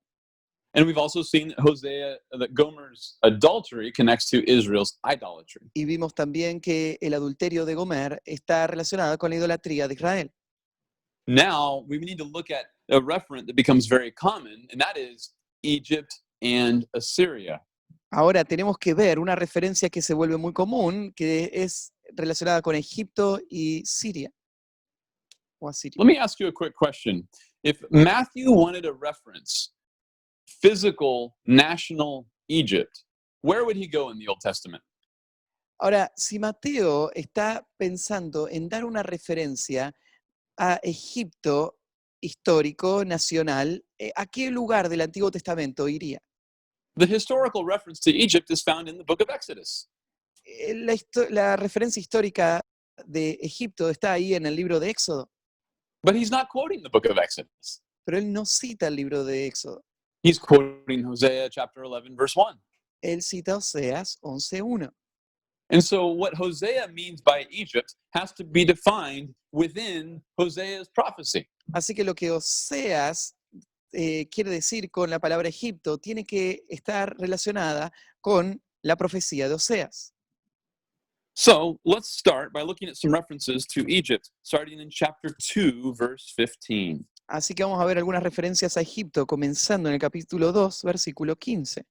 And we've also seen that Gomer's adultery connects to Israel's idolatry. Y vimos también que el adulterio de Gomer está relacionado con la idolatría de Israel. Now, we need to look at a referent that becomes very common, and that is Egypt and Assyria. Ahora tenemos que ver una referencia que se vuelve muy común, que es relacionada con Egipto y Siria. O Asiria. Let me ask you a quick question. If Matthew wanted a reference, physical, national Egypt, where would he go in the Old Testament? Ahora, si Mateo está pensando en dar una referencia a Egipto histórico, nacional, ¿a qué lugar del Antiguo Testamento iría? The historical reference to Egypt is found in the book of Exodus. La referencia histórica de Egipto está ahí en el libro de Éxodo, But he's not quoting the book of Exodus. pero él no cita el libro de Éxodo. He's quoting Hosea chapter 11, verse 1. Él cita Oseas 11:1. And so what Hosea means by Egypt has to be defined within Hosea's prophecy. Así que lo que Oseas quiere decir con la palabra Egipto tiene que estar relacionada con la profecía de Oseas. So let's start by looking at some references to Egypt, starting in chapter 2, verse 15. Así que vamos a ver algunas referencias a Egipto, comenzando en el capítulo 2, versículo 15.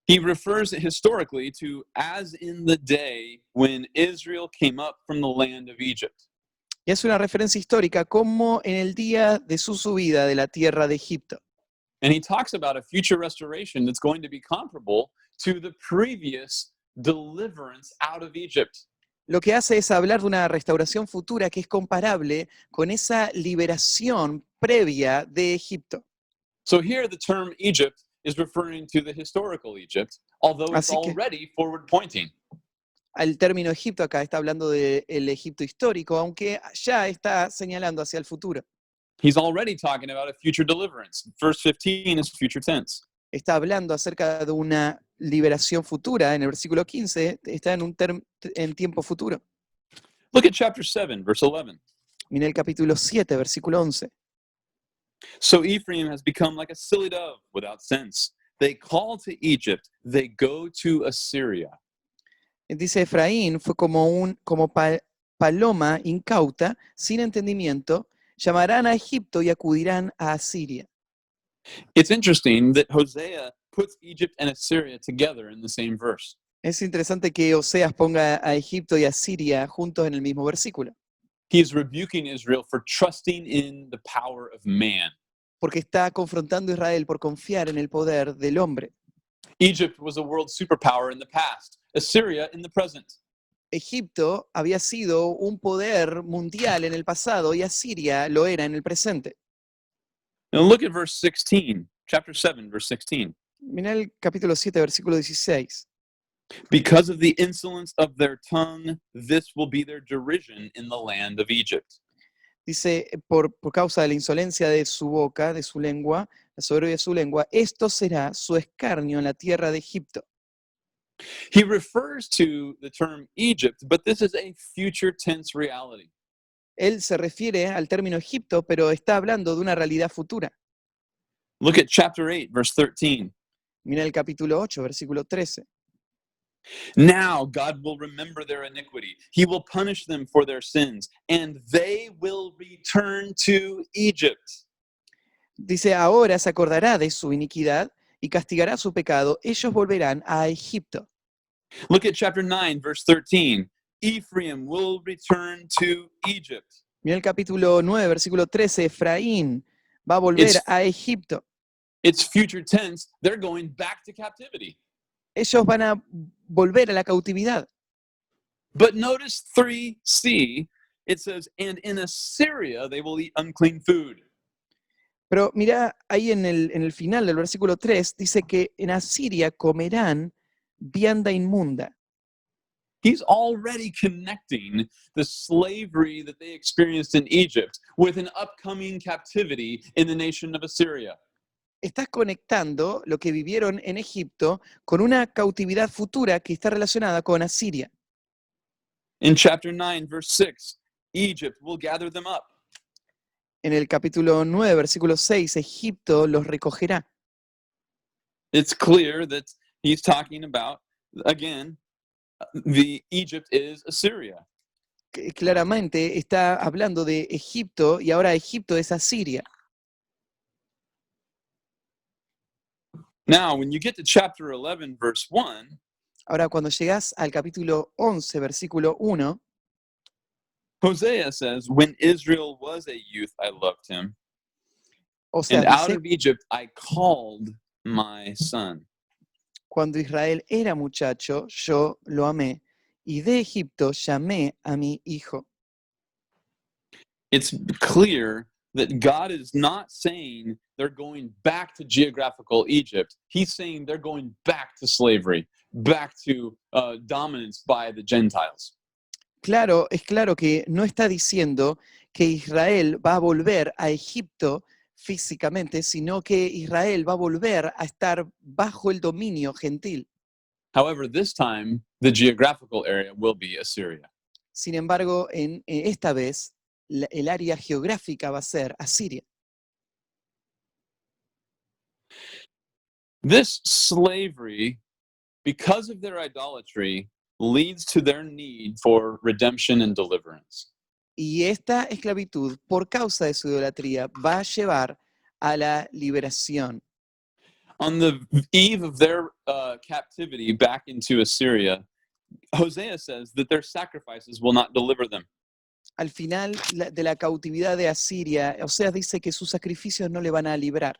He refers historically to as in the day when Israel came up from the land of Egypt. Y es una referencia histórica como en el día de su subida de la tierra de Egipto. And he talks about a future restoration that's going to be comparable to the previous deliverance out of Egypt. Lo que hace es hablar de una restauración futura que es comparable con esa liberación previa de Egipto. So here the term Egypt is referring to the historical Egypt, although it's Así que already forward pointing. el término Egipto acá está hablando del Egipto histórico, aunque ya está señalando hacia el futuro. He's already talking about a future deliverance. Verse 15 is future tense. Está hablando acerca de una liberación futura. En el versículo 15 está en tiempo futuro. Look at chapter 7, verse 11. Mira el capítulo 7, versículo 11. So Ephraim has become like a silly dove without sense. They call to Egypt, they go to Assyria. Dice Efraín fue como paloma incauta, sin entendimiento, llamarán a Egipto y acudirán a Asiria. It's interesting that Hosea puts Egypt and Assyria together in the same verse. Es interesante que Oseas ponga a Egipto y a Siria juntos en el mismo versículo, He's rebuking Israel for trusting in the power of man. porque está confrontando a Israel por confiar en el poder del hombre. Egypt was a world superpower in the past, Assyria in the present. Egipto había sido un poder mundial en el pasado y Asiria lo era en el presente. Now look at verse 16, chapter 7, verse 16. Mira el capítulo 7, versículo 16. Because of the insolence of their tongue, this will be their derision in the land of Egypt. Dice, por causa de la insolencia de su boca, de su lengua, la soberbia de su lengua, esto será su escarnio en la tierra de Egipto. He refers to the term Egypt, but this is a future tense reality. Él se refiere al término Egipto, pero está hablando de una realidad futura. Look at chapter 8, verse 13. Mira el capítulo 8, versículo 13. Now God will remember their iniquity. He will punish them for their sins, and they will return to Egypt. Dice, ahora se acordará de su iniquidad y castigará su pecado. Ellos volverán a Egipto. Look at chapter 9, verse 13. Ephraim will return to Egypt. Mira el capítulo 9, versículo 13. Efraín va a volver a Egipto. It's future tense. They're going back to captivity. Ellos van a volver a la cautividad. But notice 3c, it says, and in Assyria they will eat unclean food. Pero mira, ahí en el final del versículo 3 dice que en Asiria comerán vianda inmunda. He's already connecting the slavery that they experienced in Egypt with an upcoming captivity in the nation of Assyria. Estás conectando lo que vivieron en Egipto con una cautividad futura que está relacionada con Asiria. In chapter 9, verse 6, Egypt will gather them up. En el capítulo 9, versículo 6, Egipto los recogerá. It's clear that he's talking about, again, the Egypt is Assyria. Claramente está hablando de Egipto y ahora Egipto es Asiria. Now, when you get to chapter 11, verse 1, Ahora, cuando llegas al capítulo 11, versículo 1, Hosea says, when Israel was a youth, I loved him. o sea, And out dice, of Egypt, I called my son. cuando Israel era muchacho, yo lo amé, y de Egipto llamé a mi hijo. It's clear that God is not saying they're going back to geographical Egypt. He's saying they're going back to slavery, back to dominance by the Gentiles. Claro, es claro que no está diciendo que Israel va a volver a Egipto físicamente, sino que Israel va a volver a estar bajo el dominio gentil. However, this time, the geographical area will be Assyria. Sin embargo, esta vez, el área geográfica va a ser Asiria. This slavery, because of their idolatry, leads to their need for redemption and deliverance. Y esta esclavitud, por causa de su idolatría, va a llevar a la liberación. On the eve of their captivity back into Assyria, Hosea says that their sacrifices will not deliver them. Al final de la cautividad de Asiria, Oseas dice que sus sacrificios no le van a librar.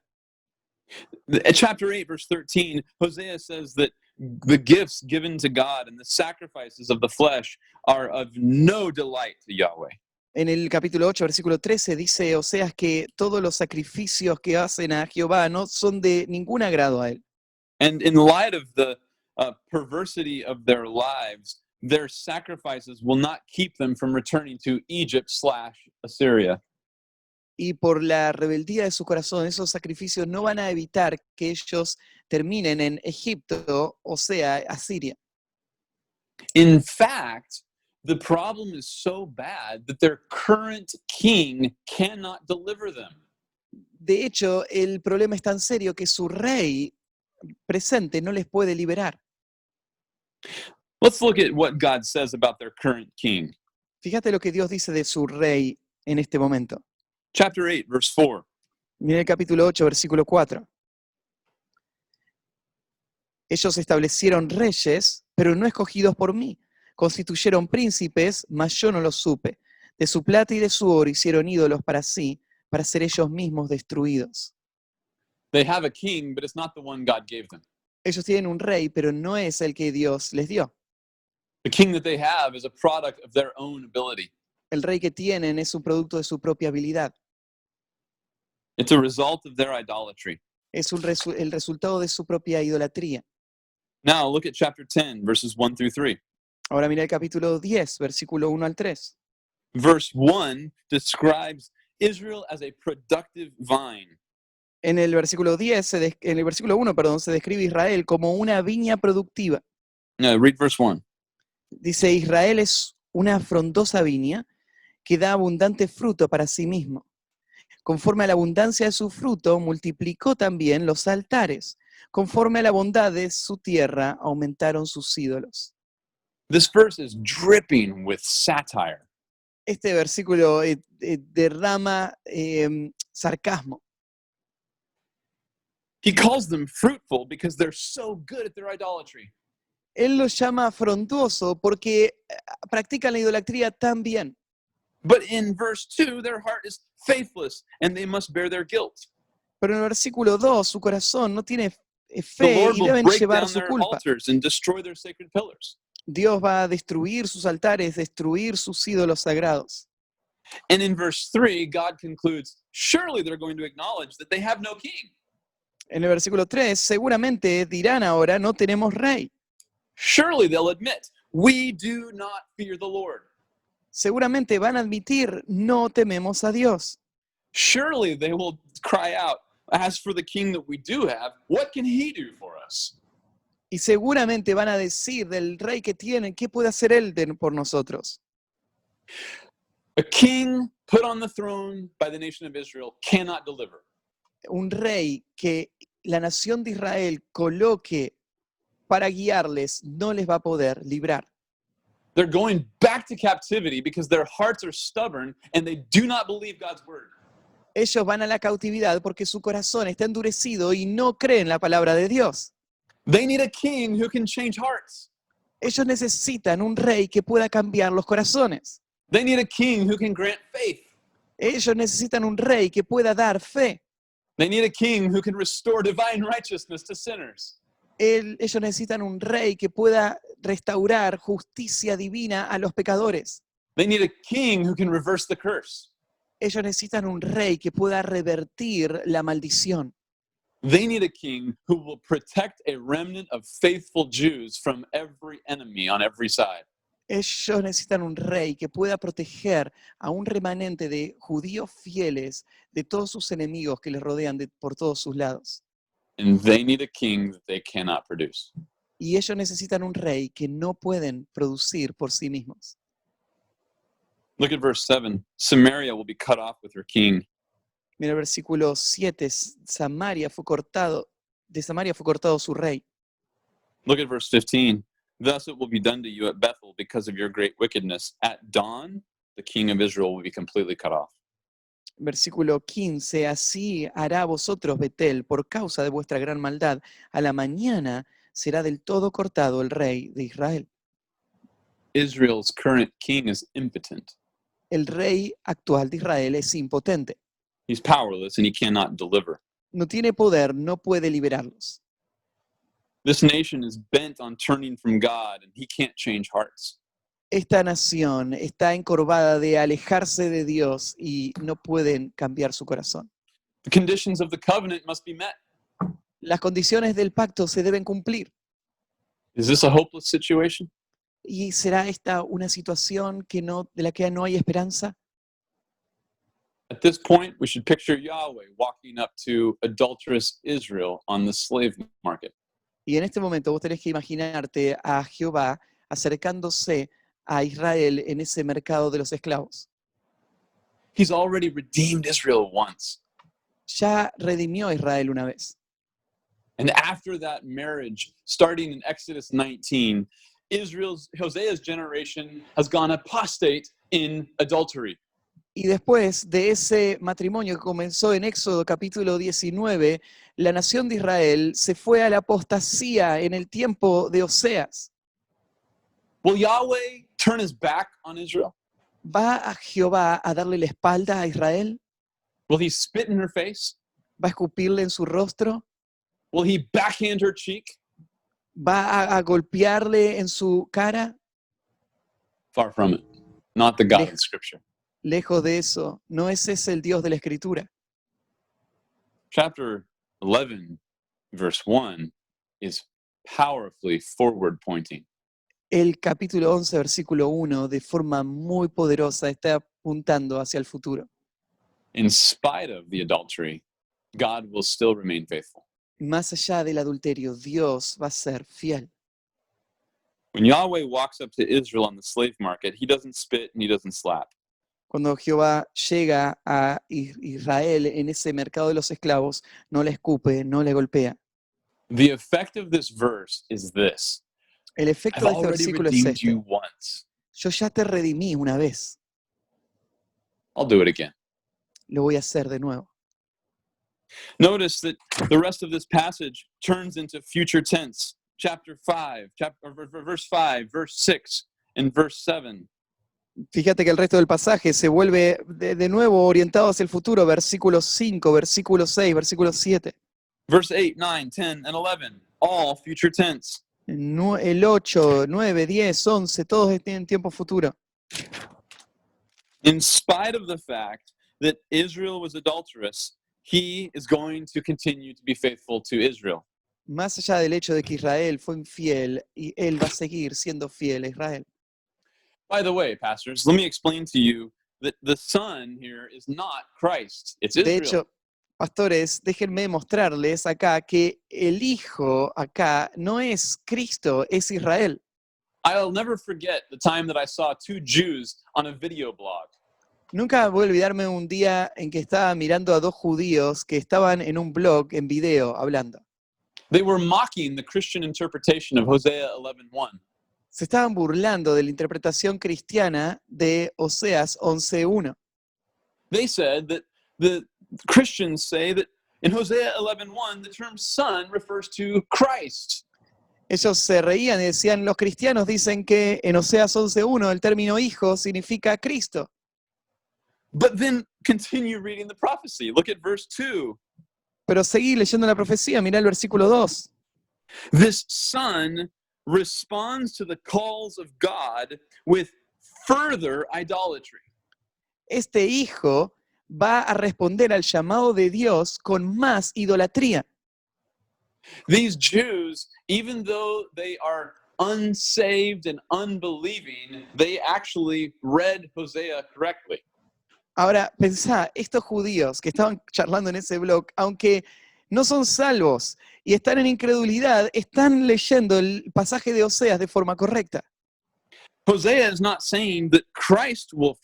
Chapter 8, verse 13, Hosea says that the gifts given to God and the sacrifices of the flesh are of no delight to Yahweh. En el capítulo 8, versículo 13, dice Oseas que todos los sacrificios que hacen a Jehová no son de ningún agrado a él. And in light of the perversity of their lives, their sacrifices will not keep them from returning to Egypt/Assyria. Y por la rebeldía de su corazón, esos sacrificios no van a evitar que ellos terminen en Egipto, o sea, Asiria. In fact, the problem is so bad that their current king cannot deliver them. De hecho, el problema es tan serio que su rey presente no les puede liberar. Let's look at what God says about their current king. Fíjate lo que Dios dice de su rey en este momento. Chapter 8, verse 4. Mira el capítulo 8, versículo 4. Ellos establecieron reyes, pero no escogidos por mí. Constituyeron príncipes, mas yo no los supe. De su plata y de su oro hicieron ídolos para sí, para ser ellos mismos destruidos. They have a king, but it's not the one God gave them. Ellos tienen un rey, pero no es el que Dios les dio. The king that they have is a product of their own ability. El rey que tienen es un producto de su propia habilidad. It's a result of their idolatry. Es el resultado de su propia idolatría. Now look at chapter 10, verses 1 through 3. Ahora mira el capítulo 10, versículo 1 al 3. Verse 1 describes Israel as a productive vine. En el versículo 10, en el versículo 1, perdón, se describe Israel como una viña productiva. No, read verse 1. Dice, Israel es una frondosa viña que da abundante fruto para sí mismo. Conforme a la abundancia de su fruto, multiplicó también los altares. Conforme a la bondad de su tierra, aumentaron sus ídolos. This verse is dripping with satire. Este versículo derrama sarcasmo. He calls them fruitful because they're so good at their idolatry. Él los llama frondoso porque practican la idolatría tan bien. But in verse 2, their heart is faithless and they must bear their guilt. Pero en el versículo 2, su corazón no tiene The fe Lord y will deben break llevar down su their culpa. altars and destroy their sacred pillars. Dios va a destruir sus altares, destruir sus ídolos sagrados. And in verse 3, God concludes, surely they're going to acknowledge that they have no king. En el versículo 3, seguramente dirán ahora, no tenemos rey. Surely they'll admit, we do not fear the Lord. Seguramente van a admitir, no tememos a Dios. Surely they will cry out, as for the king that we do have, what can he do for us? Y seguramente van a decir del rey que tienen, ¿qué puede hacer él por nosotros? A king put on the throne by the nation of Israel cannot deliver. Un rey que la nación de Israel coloque para guiarles no les va a poder librar. They're going back to captivity because their hearts are stubborn and they do not believe God's word. Ellos van a la cautividad porque su corazón está endurecido y no creen la palabra de Dios. They need a king who can change hearts. Ellos necesitan un rey que pueda cambiar los corazones. They need a king who can grant faith. Ellos necesitan un rey que pueda dar fe. They need a king who can restore divine righteousness to sinners. Ellos necesitan un rey que pueda restaurar justicia divina a los pecadores. They need a king who can reverse the curse. Ellos necesitan un rey que pueda revertir la maldición. They need a king who will protect a remnant of faithful Jews from every enemy on every side. Ellos necesitan un rey que pueda proteger a un remanente de judíos fieles de todos sus enemigos que les rodean por todos sus lados. And they need a king that they cannot produce. Y ellos necesitan un rey que no pueden producir por sí mismos. Look at verse 7. Samaria will be cut off with her king. Mira el versículo 7, de Samaria fue cortado su rey. Look at verse 15. Thus it will be done to you at Bethel because of your great wickedness. At dawn, the king of Israel will be completely cut off. Versículo 15, así hará a vosotros Betel por causa de vuestra gran maldad. A la mañana será del todo cortado el rey de Israel. Israel's current king is impotent. El rey actual de Israel es impotente. He's powerless and he cannot deliver. no tiene poder, no puede liberarlos. This nation is bent on turning from God, and he can't change hearts. Esta nación está encorvada de alejarse de Dios y no pueden cambiar su corazón. The conditions of the covenant must be met. Las condiciones del pacto se deben cumplir. Is this a hopeless situation? ¿Y será esta una situación de la que no hay esperanza? At this point, we should picture Yahweh walking up to adulterous Israel on the slave market. Y en este momento vos tenés que imaginarte a Jehová acercándose a Israel en ese mercado de los esclavos. He's already redeemed Israel once. Ya redimió a Israel una vez. And after that marriage, starting in Exodus 19, Hosea's generation has gone apostate in adultery. Y después de ese matrimonio que comenzó en Éxodo capítulo 19, la nación de Israel se fue a la apostasía en el tiempo de Oseas. Will Yahweh turn his back on Israel? ¿Va a Jehová a darle la espalda a Israel? Will he spit in her face? ¿Va a escupirle en su rostro? Will he backhand her cheek? ¿Va a golpearle en su cara? Far from it. Not the God Lej- of Scripture. Lejos de eso, no es ese el Dios de la Escritura. Chapter 11, verse 1 is powerfully forward pointing. El capítulo 11, versículo 1, de forma muy poderosa, está apuntando hacia el futuro. In spite of the adultery, God will still remain faithful. Más allá del adulterio, Dios va a ser fiel. When Yahweh walks up to Israel on the slave market, he doesn't spit and he doesn't slap. Cuando Jehová llega a Israel en ese mercado de los esclavos, no le escupe, no le golpea. The effect of this verse is this. El I've efecto de este already versículo es redeemed este. you once. Yo ya te redimí una vez, I'll do it again. lo voy a hacer de nuevo. Notice that the rest of this passage turns into future tense. Chapter 5, verse 5, verse 6, and verse 7. Fíjate que el resto del pasaje se vuelve de nuevo orientado hacia el futuro, versículo 5, versículo 6, versículo 7. Verse 8, 9, 10, and 11, all future tense. El 8, 9, 10, 11, todos tienen tiempo futuro. In spite of the fact that Israel was adulterous, he is going to continue to be faithful to Israel. Más allá del hecho de que Israel fue infiel, y él va a seguir siendo fiel a Israel. By the way, pastors, let me explain to you that the son here is not Christ, it's De Israel. hecho, pastores, déjenme mostrarles acá que el Hijo acá no es Cristo, es Israel. I'll never forget the time that I saw two Jews on a video blog. Nunca voy a olvidarme un día en que estaba mirando a dos judíos que estaban en un blog, en video, hablando. They were mocking the Christian interpretation of Hosea 11:1. Se estaban burlando de la interpretación cristiana de Oseas 11:1. They said that the Christians say that in Hosea 11:1 the term son refers to Christ. Ellos se reían y decían, los cristianos dicen que en Oseas 11:1 el término hijo significa Cristo. But then continue reading the prophecy. Look at verse 2. Pero seguí leyendo la profecía, mirá el versículo 2. This son responds to the calls of God with further idolatry. Este hijo va a responder al llamado de Dios con más idolatría. These Jews, even though they are unsaved and unbelieving, they actually read Hosea correctly. Ahora, pensá, estos judíos que estaban charlando en ese blog, aunque no son salvos y están en incredulidad, están leyendo el pasaje de Oseas de forma correcta. Hosea is not saying that Christ will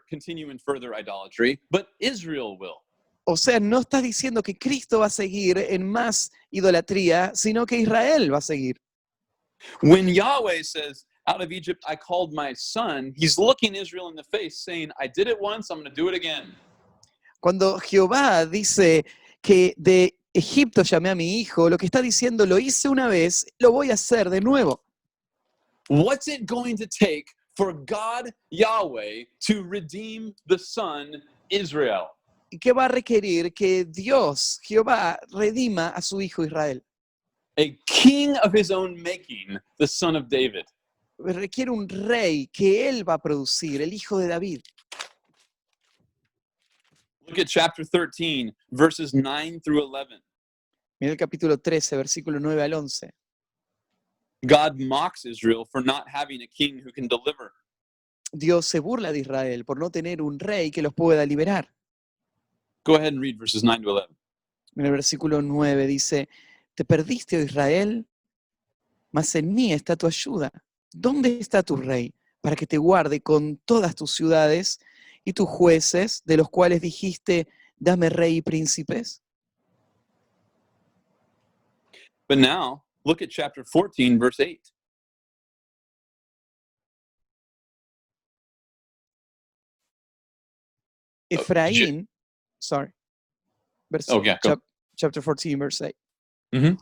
continue in further idolatry, but Israel will. O sea, no estás diciendo que Cristo va a seguir en más idolatría, sino que Israel va a seguir. When Yahweh says, out of Egypt I called my son, he's looking Israel in the face saying, I did it once, I'm going to do it again. Cuando Jehová dice que de Egipto llamé a mi hijo, lo que está diciendo, lo hice una vez, lo voy a hacer de nuevo. What's it going to take for God, Yahweh, to redeem the son, Israel? ¿Y qué va a requerir? Que Dios, Jehová, redima a su hijo Israel. A king of his own making, the son of David. Requiere un rey que él va a producir, el hijo de David. Look at chapter 13, verses 9 through 11. Mira el capítulo 13, versículo 9 al 11. God mocks Israel for not having a king who can deliver. Dios se burla de Israel por no tener un rey que los pueda liberar. Go ahead and read verses 9 to 11. En el versículo 9 dice, te perdiste, oh Israel, mas en mí está tu ayuda. ¿Dónde está tu rey para que te guarde con todas tus ciudades y tus jueces, de los cuales dijiste, dame rey y príncipes? But now, look at chapter 14, verse 8. Efraín, Yeah, go. chapter 14, verse 8. Mhm.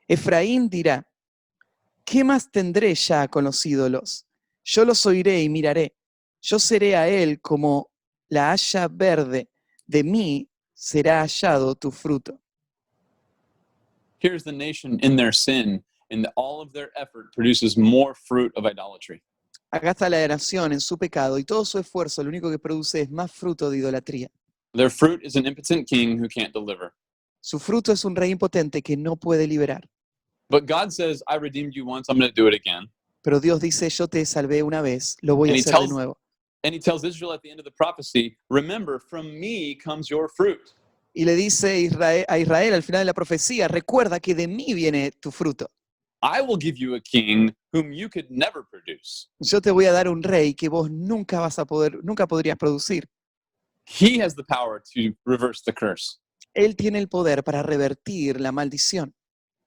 Efraín dirá, ¿qué más tendré ya con los ídolos? Yo los oiré y miraré. Yo seré a él como la haya verde. De mí será hallado tu fruto. Here's the nation in their sin, and all of their effort produces more fruit of idolatry. Acá está la nación en su pecado y todo su esfuerzo lo único que produce es más fruto de idolatría. Their fruit is an impotent king who can't deliver. Su fruto es un rey impotente que no puede liberar. But God says, I redeemed you once, I'm going to do it again. Pero Dios dice, yo te salvé una vez, lo voy a And he hacer de tells- nuevo. And he tells Israel at the end of the prophecy, remember, from me comes your fruit. Y le dice a Israel al final de la profecía, recuerda que de mí viene tu fruto. I will give you a king whom you could never produce. Yo te voy a dar un rey que vos nunca podrías producir. He has the power to reverse the curse. Él tiene el poder para revertir la maldición.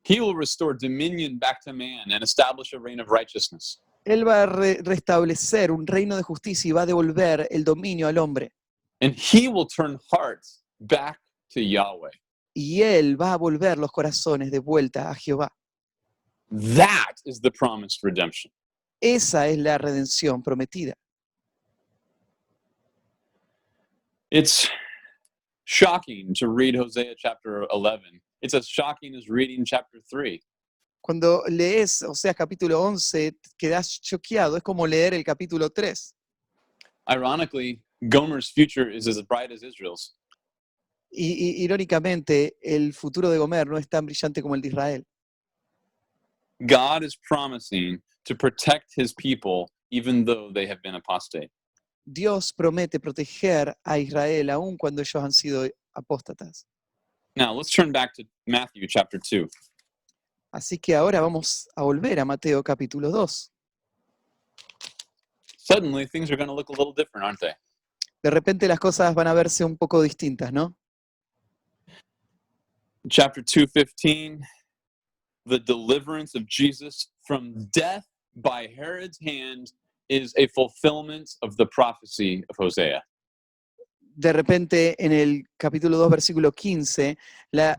He will restore dominion back to man and establish a reign of righteousness. Él va a restablecer un reino de justicia y va a devolver el dominio al hombre. And he will turn hearts back to Yahweh. Y él va a volver los corazones de vuelta a Jehová. That is the promised redemption. Esa es la redención prometida. It's shocking to read Hosea chapter 11. It's as shocking as reading chapter 3. Cuando lees Oseas capítulo 11, quedas choqueado. Es como leer el capítulo 3. Ironically, Gomer's future is as bright as Israel's. Y irónicamente, el futuro de Gomer no es tan brillante como el de Israel. God is promising to protect his people even though they have been apostate. Dios promete proteger a Israel aun cuando ellos han sido apóstatas. Now, let's turn back to Matthew chapter 2. Así que ahora vamos a volver a Mateo capítulo 2. Suddenly, things are going to look a little different, aren't they? De repente las cosas van a verse un poco distintas, ¿no? Chapter 2:15, the deliverance of Jesus from death by Herod's hand is a fulfillment of the prophecy of Hosea. De repente en el capítulo 2, versículo 15, la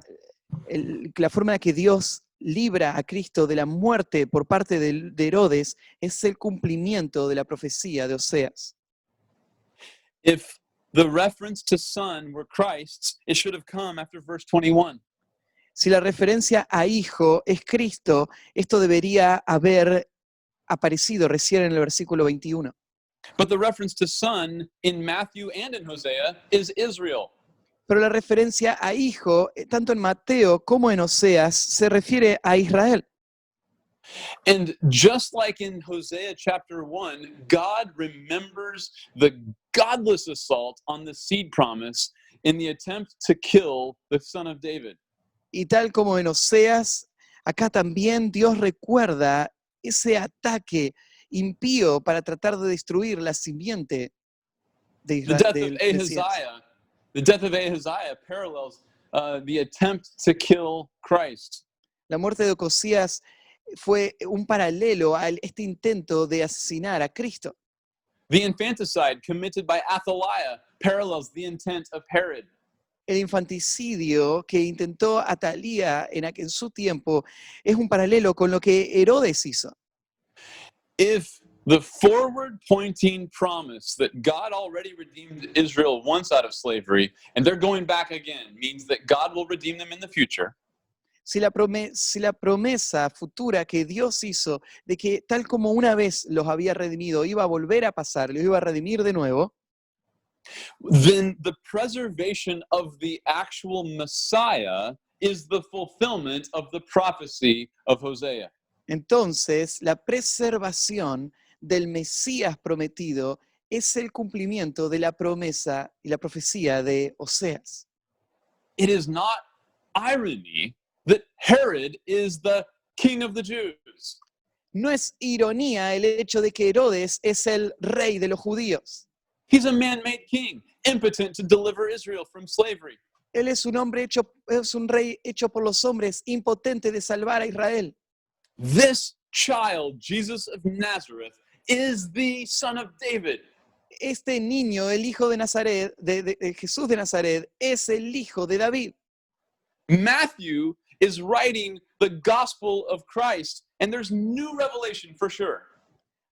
forma en la que Dios libra a Cristo de la muerte por parte de Herodes es el cumplimiento de la profecía de Oseas. If the reference to son were Christ's, it should have come after verse 21. Si la referencia a hijo es Cristo, esto debería haber aparecido recién en el versículo 21. But the reference to son in Matthew and in Hosea is Israel. Pero la referencia a hijo, tanto en Mateo como en Oseas, se refiere a Israel. And just like in Hosea chapter 1, God remembers the godless assault on the seed promise in the attempt to kill the son of David. Y tal como en Oseas, acá también Dios recuerda ese ataque impío para tratar de destruir la simiente de The Israel. death of Ahaziah, parallels the attempt to kill Christ. La muerte de Ocosías fue un paralelo a este intento de asesinar a Cristo. The infanticide committed by Athaliah parallels the intent of Herod. El infanticidio que intentó Atalía en su tiempo es un paralelo con lo que Herodes hizo. If The forward pointing promise that God already redeemed Israel once out of slavery and they're going back again means that God will redeem them in the future. Si la promesa futura que Dios hizo de que tal como una vez los había redimido, iba a volver a pasar, los iba a redimir de nuevo, Then the preservation of the actual Messiah is the fulfillment of the prophecy of Hosea. entonces la preservación del Mesías prometido es el cumplimiento de la promesa y la profecía de Oseas. It is not irony that Herod is the king of the Jews. No es ironía el hecho de que Herodes es el rey de los judíos. He's a man-made king, impotent to deliver Israel from slavery. Él es un rey hecho por los hombres, impotente de salvar a Israel. This child, Jesus of Nazareth, is the son of David. Este niño, el hijo de Nazaret, de Jesús de Nazaret, es el hijo de David. Matthew is writing the gospel of Christ, and there's new revelation for sure.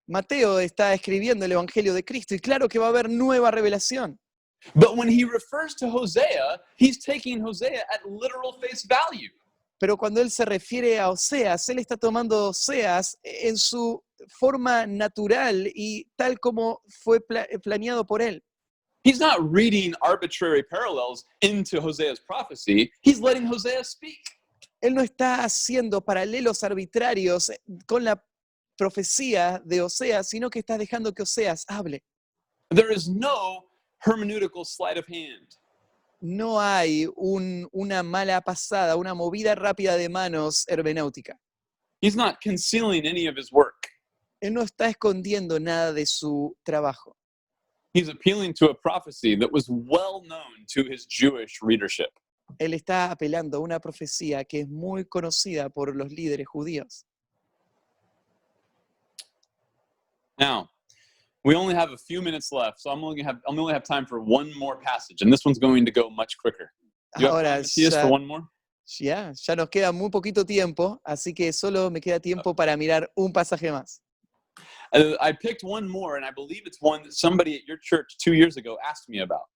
Mateo está escribiendo el Evangelio de Cristo y claro que va a haber nueva revelación. But when he refers to Hosea, he's taking Hosea at literal face value. Pero cuando él se refiere a Oseas, él está tomando Oseas en su forma natural y tal como fue planeado por él. He's not reading arbitrary parallels into Hosea's prophecy. He's letting Hosea speak. Él no está haciendo paralelos arbitrarios con la profecía de Oseas, sino que está dejando que Oseas hable. There is no hermeneutical sleight of hand. No hay una mala pasada, una movida rápida de manos hermenéutica. He's not concealing any of his work. Él no está escondiendo nada de su trabajo. He's appealing to a prophecy that was well known to his Jewish readership. Él está apelando a una profecía que es muy conocida por los líderes judíos. Now, we only have a few minutes left, so I'm only have time for one more passage, and this one's going to go much quicker. Do you have Ahora time, Matthias, for one more? ya nos queda muy poquito tiempo, así que solo me queda tiempo para mirar un pasaje más. I picked one more, and I believe it's one that somebody at your church 2 years ago asked me about.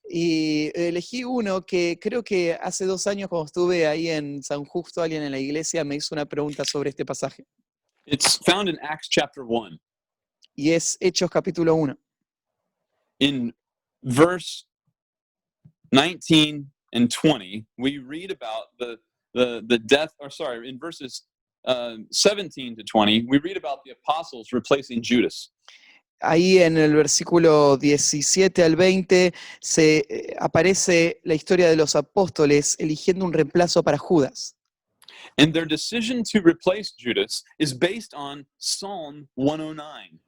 Y elegí uno que creo que hace 2 años cuando estuve ahí en San Justo, alguien en la iglesia me hizo una pregunta sobre este pasaje. It's found in Acts chapter 1. Y es Hechos capítulo 1. In verse 19 and 20, we read about the death, or sorry, in verses 17 to 20, we read about the apostles replacing Judas. Ahí en el versículo 17 al 20 aparece la historia de los apóstoles eligiendo un reemplazo para Judas. And their decision to replace Judas is based on Psalm 109.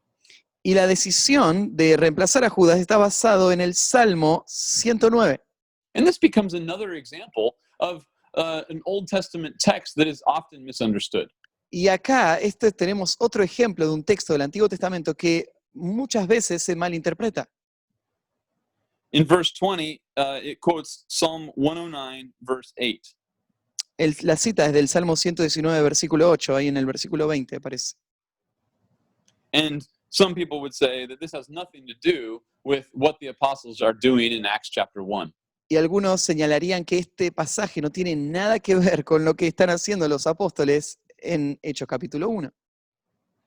Y la decisión de reemplazar a Judas está basado en el Salmo 109. And this becomes another example of an Old Testament text that is often misunderstood. Y acá tenemos otro ejemplo de un texto del Antiguo Testamento que muchas veces se malinterpreta. In verse 20, it quotes Psalm 109, verse 8. La cita es del Salmo 119, versículo 8, ahí en el versículo 20 aparece. And some people would say that this has nothing to do with what the apostles are doing in Acts chapter 1. Y algunos señalarían que este pasaje no tiene nada que ver con lo que están haciendo los apóstoles en Hechos capítulo 1.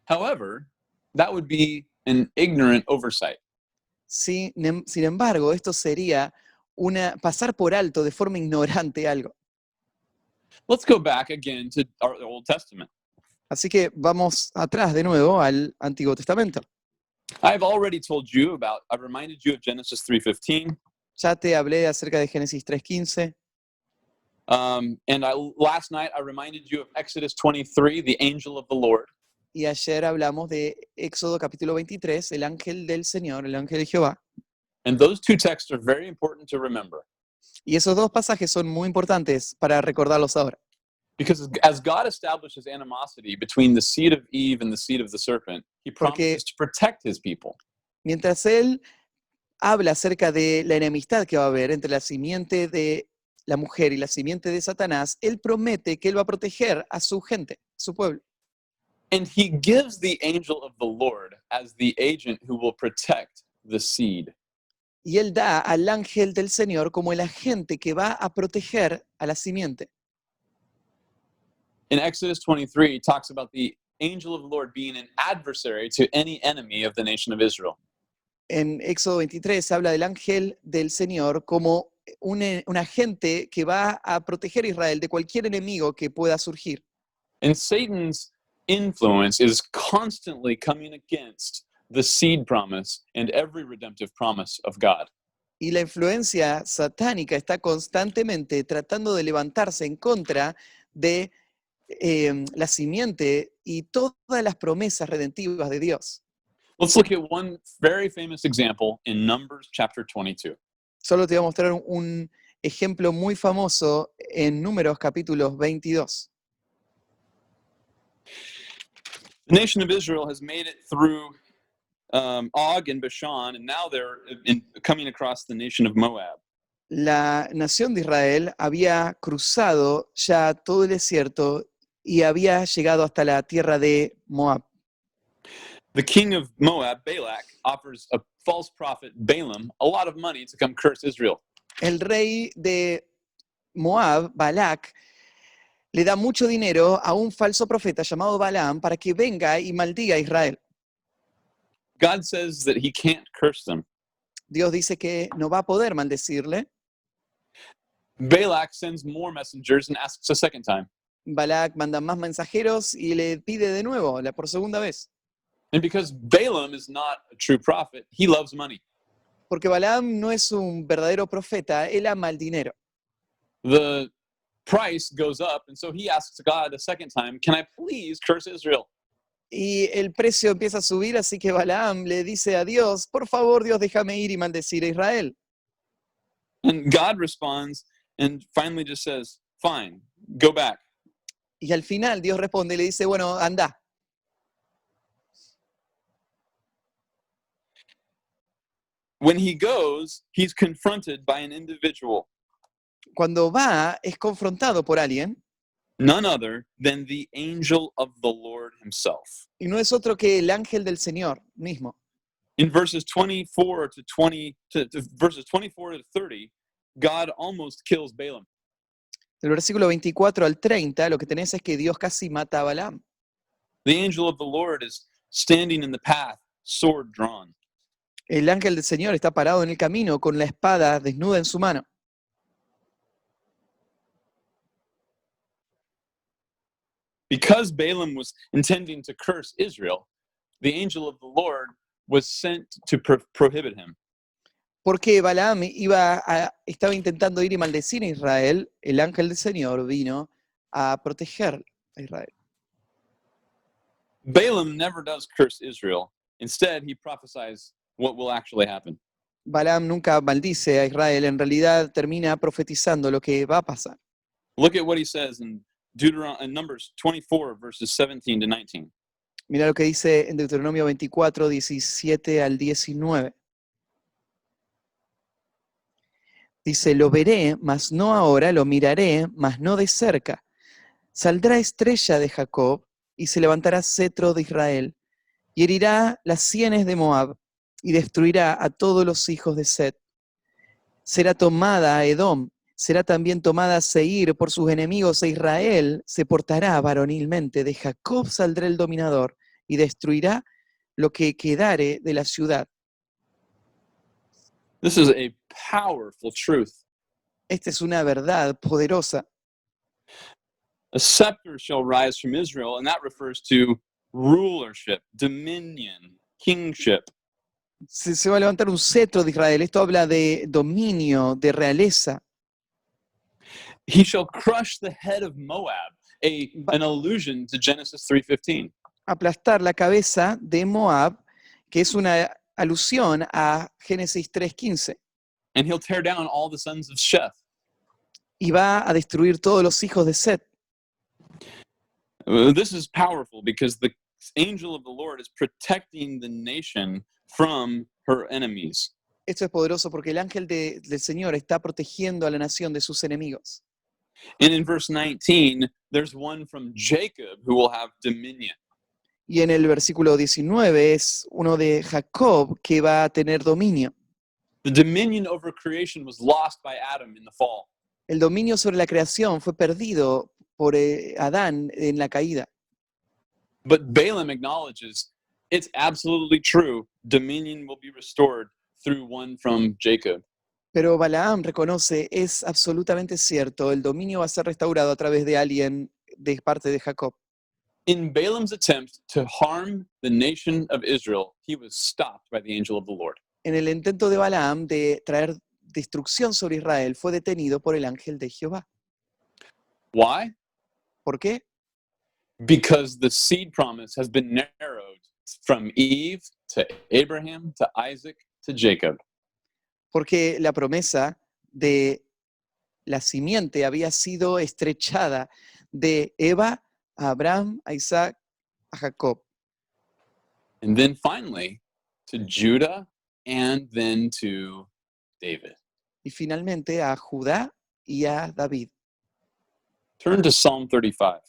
However, that would be an ignorant oversight. Sin embargo, esto sería pasar por alto de forma ignorante algo. Let's go back again to our Old Testament. Así que vamos atrás de nuevo al Antiguo Testamento. I've reminded you of Genesis 3:15. Ya te hablé acerca de Génesis 3:15. And last night I reminded you of Exodus 23, the angel of the Lord. Y ayer hablamos de Éxodo capítulo 23, el ángel del Señor, el ángel de Jehová. And those two texts are very important to remember. Y esos dos pasajes son muy importantes para recordarlos ahora. Because as God establishes animosity between the seed of Eve and the seed of the serpent, he promises to protect his people. Mientras él habla acerca de la enemistad que va a haber entre la simiente de la mujer y la simiente de Satanás, él promete que él va a proteger a su gente, a su pueblo. And he gives the angel of the Lord as the agent who will protect the seed. Y él da al ángel del Señor como el agente que va a proteger a la simiente. In Exodus 23, it talks about the angel of the Lord being an adversary to any enemy of the nation of Israel. En Éxodo 23 habla del ángel del Señor como un agente que va a proteger a Israel de cualquier enemigo que pueda surgir. And Satan's influence is constantly coming against the seed promise and every redemptive promise of God. Y la influencia satánica está constantemente tratando de levantarse en contra de la simiente y todas las promesas redentivas de Dios. Let's look at one very famous example in Numbers chapter 22. Solo te voy a mostrar un ejemplo muy famoso en Números capítulos 22. The nation of Israel has made it through Og and Bashan, and now they're coming across the nation of Moab. La nación de Israel había cruzado ya todo el desierto y había llegado hasta la tierra de Moab. The king of Moab, Balak, offers a false prophet, Balaam, a lot of money to come curse Israel. El rey de Moab, Balac, le da mucho dinero a un falso profeta llamado Balaam para que venga y maldiga a Israel. God says that he can't curse them. Dios dice que no va a poder maldecirle. Balak sends more messengers and asks a second time. Balac manda más mensajeros y le pide de nuevo, por segunda vez. And because Balaam is not a true prophet, he loves money. Porque Balaam no es un verdadero profeta, él ama el dinero. The price goes up, and so he asks God a second time, can I please curse Israel? Y el precio empieza a subir, así que Balaam le dice a Dios, por favor, Dios, déjame ir y maldecir a Israel. And God responds and finally just says, fine, go back. Y al final Dios responde y le dice, bueno, anda. When he goes, he's confronted by an individual, Cuando va, es confrontado por alguien, none other than the angel of the Lord himself. y no es otro que el ángel del Señor mismo. In verses 24 to verses 24 to 30, God almost kills Balaam. Del versículo 24 al 30, lo que tenés es que Dios casi mata a Balaam. The angel of the Lord is standing in the path, sword drawn. El ángel del Señor está parado en el camino con la espada desnuda en su mano. Because Balaam was intending to curse Israel, the angel of the Lord was sent to prohibit him. Porque Balaam estaba intentando ir y maldecir a Israel, el ángel del Señor vino a proteger a Israel. Balaam never does curse Israel. Instead, he prophesies what will actually happen. Balaam nunca maldice a Israel, en realidad termina profetizando lo que va a pasar. Look at what he says in Numbers 24, verses 17 to 19. Mira lo que dice en Deuteronomio 24, 17 al 19. Dice, lo veré, mas no ahora, lo miraré, mas no de cerca. Saldrá estrella de Jacob y se levantará cetro de Israel y herirá las sienes de Moab y destruirá a todos los hijos de Set. Será tomada a Edom, será también tomada a Seir por sus enemigos e Israel se portará varonilmente. De Jacob saldrá el dominador y destruirá lo que quedare de la ciudad. This is a powerful truth. Esta es una verdad poderosa. A scepter shall rise from Israel, and that refers to rulership, dominion, kingship. Se va a levantar un cetro de Israel. Esto habla de dominio, de realeza. He shall crush the head of Moab, an allusion to Genesis 3:15. Aplastar la cabeza de Moab, que es una alusión a Génesis 3:15. And he'll tear down all the sons of Sheth. Y va a destruir todos los hijos de Set. This is powerful because the angel of the Lord is protecting the nation from her enemies. Esto es poderoso porque el ángel del Señor está protegiendo a la nación de sus enemigos. And in verse 19, there's one from Jacob who will have dominion. Y en el versículo 19 es uno de Jacob que va a tener dominio. The dominion over creation was lost by Adam in the fall. El dominio sobre la creación fue perdido por Adán en la caída. But Balaam acknowledges it's absolutely true. Dominion will be restored through one from Jacob. Pero Balaam reconoce, es absolutamente cierto, el dominio va a ser restaurado a través de alguien de parte de Jacob. In Balaam's attempt to harm the nation of Israel, he was stopped by the angel of the Lord. En el intento de Balaam de traer destrucción sobre Israel, fue detenido por el ángel de Jehová. Why? ¿Por qué? Because the seed promise has been narrowed from Eve to Abraham to Isaac to Jacob. Porque la promesa de la simiente había sido estrechada de Eva a Abraham, a Isaac, a Jacob. And then finally to Judah and then to David. Y finalmente a Judá y a David. Turn to Psalm 35.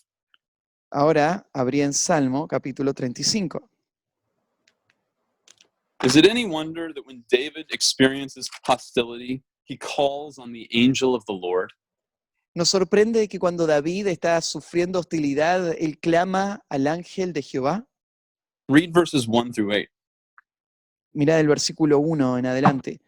Ahora abrí en Salmo capítulo 35. Is it any wonder that when David experiences hostility, he calls on the angel of the Lord? Nos sorprende que cuando David está sufriendo hostilidad, él clama al ángel de Jehová. Read verses 1 through 8. Mirad el versículo 1 en adelante.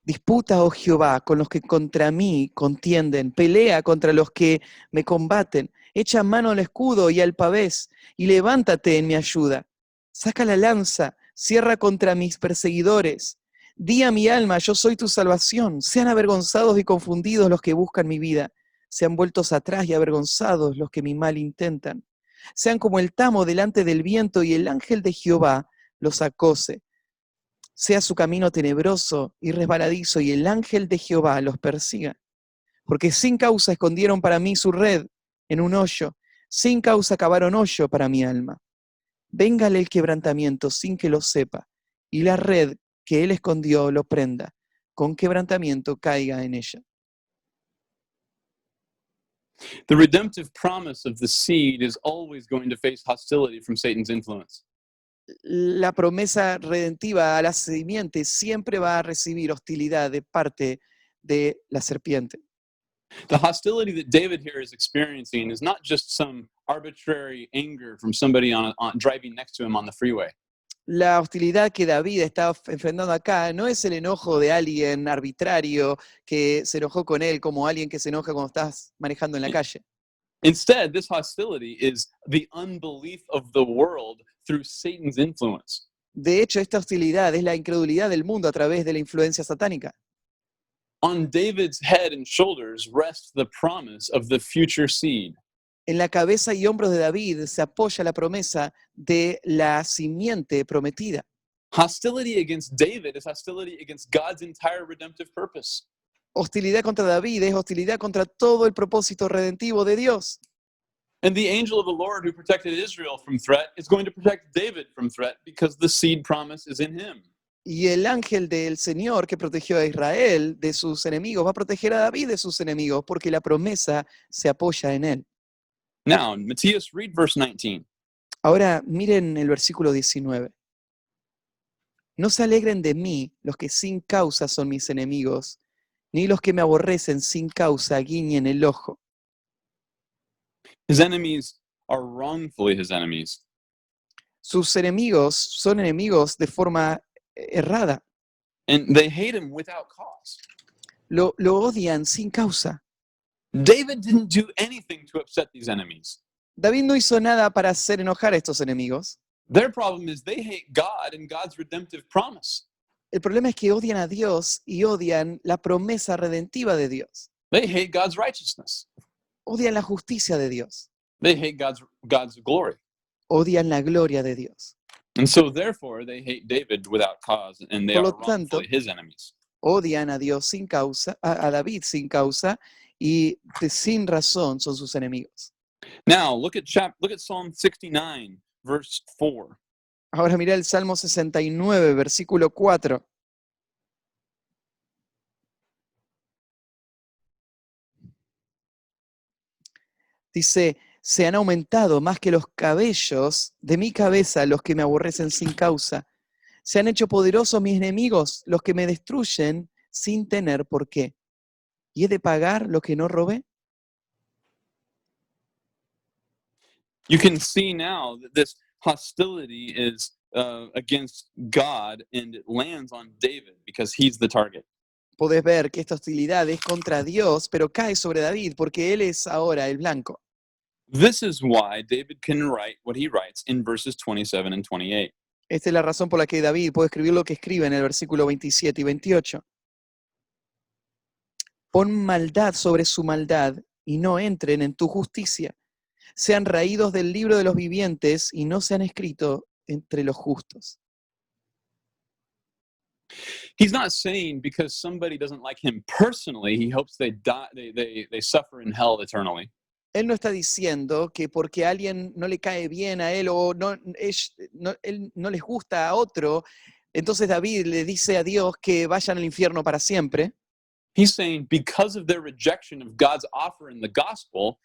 Disputa, oh Jehová, con los que contra mí contienden, pelea contra los que me combaten, echa mano al escudo y al pavés, y levántate en mi ayuda. Saca la lanza, cierra contra mis perseguidores. Di a mi alma, yo soy tu salvación. Sean avergonzados y confundidos los que buscan mi vida. Sean vueltos atrás y avergonzados los que mi mal intentan. Sean como el tamo delante del viento y el ángel de Jehová los acose. Sea su camino tenebroso y resbaladizo, y el ángel de Jehová los persiga. Porque sin causa escondieron para mí su red en un hoyo, sin causa cavaron hoyo para mi alma. Véngale el quebrantamiento sin que lo sepa, y la red que él escondió lo prenda, con quebrantamiento caiga en ella. The redemptive promise of the seed is always going to face hostility from Satan's influence. La promesa redentiva a la simiente siempre va a recibir hostilidad de parte de la serpiente. The hostility that David here is experiencing is not just some arbitrary anger from somebody driving next to him on the freeway. La hostilidad que David está enfrentando acá no es el enojo de alguien arbitrario que se enojó con él, como alguien que se enoja cuando estás manejando en la calle. Instead, this hostility is the unbelief of the world through Satan's influence. De hecho, esta hostilidad es la incredulidad del mundo a través de la influencia satánica. On David's head and shoulders rests the promise of the future seed. En la cabeza y hombros de David se apoya la promesa de la simiente prometida. Hostility against David is hostility against God's entire redemptive purpose. Hostilidad contra David es hostilidad contra todo el propósito redentivo de Dios. And the angel of the Lord who protected Israel from threat is going to protect David from threat because the seed promise is in him. Y el ángel del Señor que protegió a Israel de sus enemigos va a proteger a David de sus enemigos porque la promesa se apoya en él. Now, Matthias, read verse 19. Ahora miren el versículo 19. No se alegren de mí los que sin causa son mis enemigos, ni los que me aborrecen sin causa guiñen el ojo. His enemies are wrongfully his enemies. Sus enemigos son enemigos de forma errada. And they hate him without cause. Lo odian sin causa. David didn't do anything to upset these enemies. David no hizo nada para hacer enojar a estos enemigos. Their problem is they hate God and God's redemptive promise. El problema es que odian a Dios y odian la promesa redentiva de Dios. They hate God's righteousness. Odian la justicia de Dios. They hate God's glory. Odian la gloria de Dios. And so therefore they hate David without cause, and they Por are lo tanto, wrongfully his enemies. Odian a Dios sin causa, a David sin causa, y sin razón son sus enemigos. Now look at Psalm 69, verse 4. Ahora mira el Salmo 69, versículo 4. Dice, Se han aumentado más que los cabellos de mi cabeza los que me aborrecen sin causa. Se han hecho poderosos mis enemigos, los que me destruyen sin tener por qué. ¿Y he de pagar lo que no robé? You can see now that this hostility is against God, and it lands on David because he's the target. Podés ver que esta hostilidad es contra Dios, pero cae sobre David porque él es ahora el blanco. This is why David can write what he writes in verses 27 and 28. Esta es la razón por la que David puede escribir lo que escribe en el versículo 27 y 28. Pon maldad sobre su maldad y no entren en tu justicia. Sean raídos del libro de los vivientes y no sean escritos entre los justos. He's not saying because somebody doesn't like him personally, he hopes they die, they suffer in hell eternally. Él no está diciendo que porque a alguien no le cae bien a él o él no les gusta a otro, entonces David le dice a Dios que vayan al infierno para siempre. He's saying because of their rejection of God's offer in the gospel,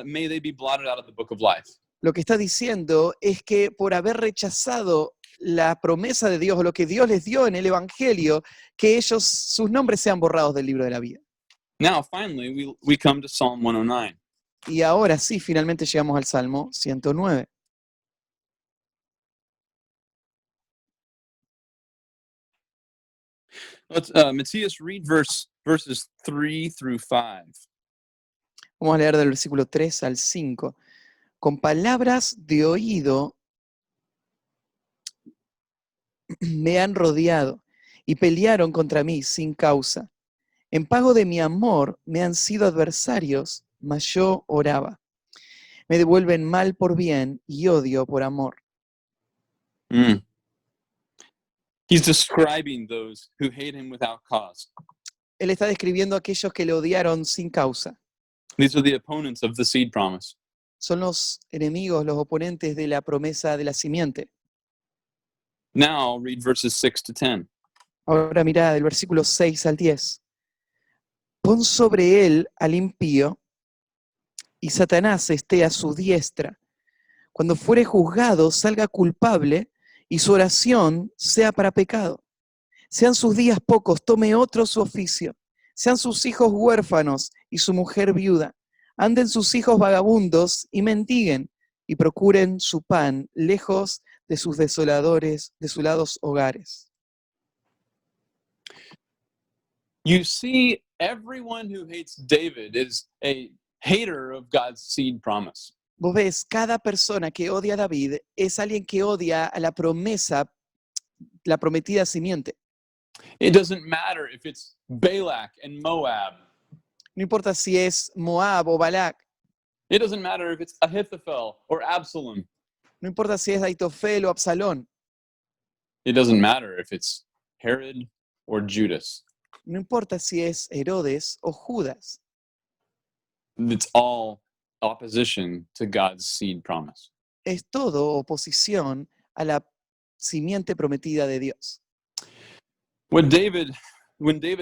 may they be blotted out of the book of life. Lo que está diciendo es que por haber rechazado la promesa de Dios o lo que Dios les dio en el Evangelio, que ellos, sus nombres sean borrados del libro de la vida. Now, finally, we come to Psalm 109. Y ahora sí, finalmente llegamos al Salmo 109. Let's, Matthias, read verses 3 through 5. Vamos a leer del versículo 3 al 5. Con palabras de oído me han rodeado y pelearon contra mí sin causa. En pago de mi amor me han sido adversarios, mas yo oraba. Me devuelven mal por bien y odio por amor. Mm. He's describing those who hate him without cause. Él está describiendo a aquellos que le odiaron sin causa. These are the opponents of the seed promise. Son los enemigos, los oponentes de la promesa de la simiente. Now read verses 6 to 10. Ahora mirá del versículo 6 al 10. Pon sobre él al impío y Satanás esté a su diestra. Cuando fuere juzgado, salga culpable y su oración sea para pecado. Sean sus días pocos, tome otro su oficio. Sean sus hijos huérfanos y su mujer viuda. Anden sus hijos vagabundos y mendiguen y procuren su pan lejos de sus desolados hogares. You see, everyone who hates David is a hater of God's seed promise. Vos ves, cada persona que odia a David es alguien que odia a la promesa, la prometida simiente. It doesn't matter if it's Balak and Moab. No importa si es Moab o Balac, It doesn't matter if it's Ahithophel or Absalom. no importa si es Aitofel o Absalón, It doesn't matter if it's Herod or Judas. no importa si es Herodes o Judas. It's all opposition to God's seed promise. Es todo oposición a la simiente prometida de Dios. When David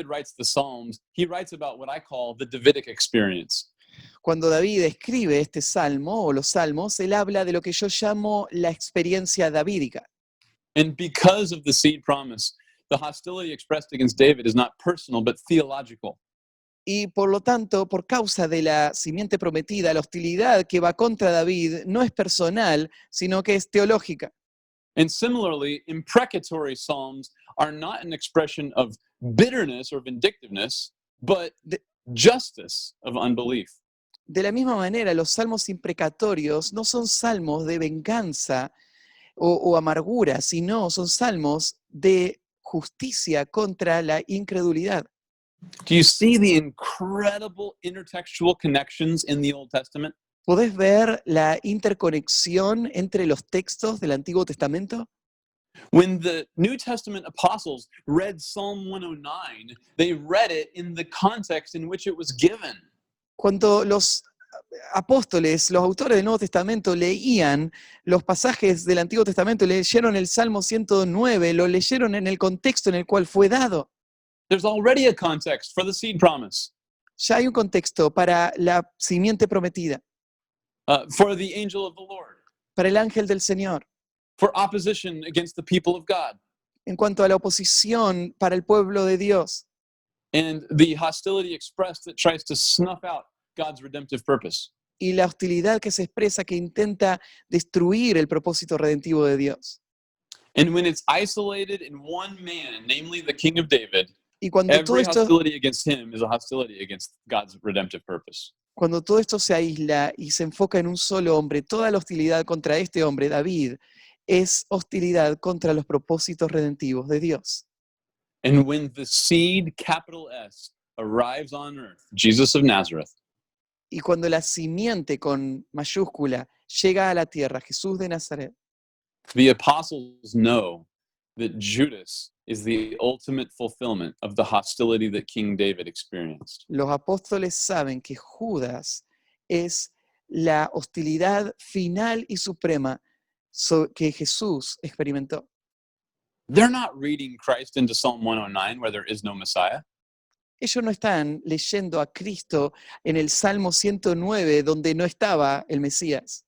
writes the Psalms, he writes about what I call the Davidic experience. Cuando David escribe este salmo o los salmos, él habla de lo que yo llamo la experiencia davídica. And because of the seed promise, the hostility expressed against David is not personal but theological. Y por lo tanto, por causa de la simiente prometida, la hostilidad que va contra David no es personal, sino que es teológica. And similarly, imprecatory psalms are not an expression of bitterness or vindictiveness, but justice of unbelief. De la misma manera, los salmos imprecatorios no son salmos de venganza o amargura, sino son salmos de justicia contra la incredulidad. Do you see the incredible intertextual connections in the Old Testament? ¿Podés ver la interconexión entre los textos del Antiguo Testamento? When the New Testament apostles read Psalm 109, they read it in the context in which it was given. Cuando los apóstoles, los autores del Nuevo Testamento leían los pasajes del Antiguo Testamento, leyeron el Salmo 109, lo leyeron en el contexto en el cual fue dado. There's already a context for the seed promise. Ya hay un contexto para la simiente prometida. for the angel of the Lord, para el ángel del Señor, for opposition against the people of God, en cuanto a la oposición para el pueblo de Dios and the hostility expressed that tries to snuff out God's redemptive purpose. y la hostilidad que se expresa que intenta destruir el propósito redentivo de Dios. And when it's isolated in one man, namely the King of David, Y cuando todo every esto, hostility against him is a hostility against God's redemptive purpose. cuando todo esto se aísla y se enfoca en un solo hombre, toda la hostilidad contra este hombre, David, es hostilidad contra los propósitos redentivos de Dios. And when the seed, capital S, arrives on earth, Jesus of Nazareth, Y cuando la simiente con mayúscula llega a la tierra, Jesús de Nazaret, the apostles know that Judas is the ultimate fulfillment of the hostility that King David experienced. los apóstoles saben que Judas es la hostilidad final y suprema que Jesús experimentó. They're not reading Christ into Psalm 109 where there is no Messiah. Ellos no están leyendo a Cristo en el Salmo 109 donde no estaba el Mesías.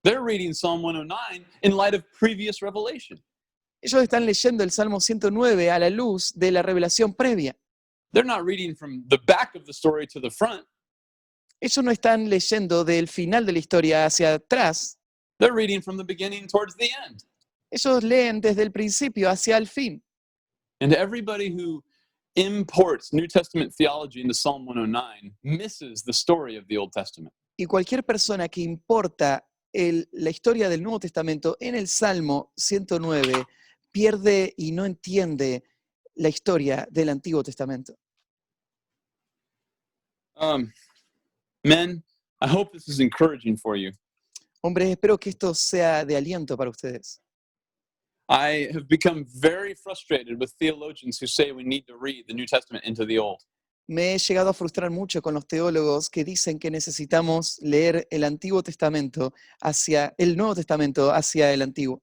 They're reading Psalm 109 in light of previous revelation. Ellos están leyendo el Salmo 109 a la luz de la revelación previa. They're not reading from the back of the story to the front. Ellos no están leyendo del final de la historia hacia atrás. They're reading from the beginning towards the end. Ellos leen desde el principio hacia el fin. And everybody who imports New Testament theology into Psalm 109 misses the story of the Old Testament. Y cualquier persona que importa la historia del Nuevo Testamento en el Salmo 109 pierde y no entiende la historia del Antiguo Testamento. Men, I hope this is encouraging for you. Hombres, espero que esto sea de aliento para ustedes. I have become very frustrated with theologians who say we need to read the New Testament into the Old. Me he llegado a frustrar mucho con los teólogos que dicen que necesitamos leer el Antiguo Testamento hacia el Nuevo Testamento hacia el Antiguo.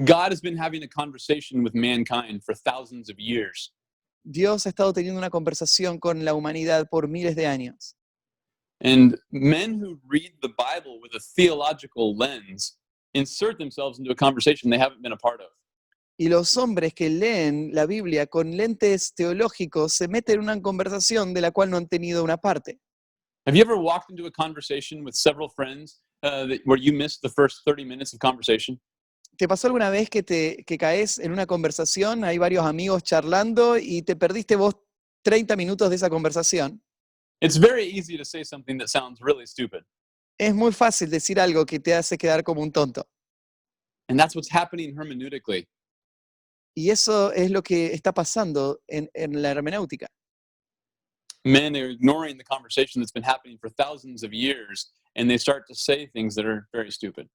God has been having a conversation with mankind for thousands of years. Dios ha estado teniendo una conversación con la humanidad por miles de años. And men who read the Bible with a theological lens insert themselves into a conversation they haven't been a part of. Y los hombres que leen la Biblia con lentes teológicos se meten en una conversación de la cual no han tenido una parte. Have you ever walked into a conversation with several friends where you missed the first 30 minutes of conversation? ¿Te pasó alguna vez que caes en una conversación, hay varios amigos charlando y te perdiste vos 30 minutos de esa conversación? It's very easy to say something that sounds really stupid. Es muy fácil decir algo que te hace quedar como un tonto. And that's what's happening hermeneutically. Y eso es lo que está pasando en la hermenéutica. Men are ignoring the conversation that's been happening for thousands of years, and they start to say things that are very stupid.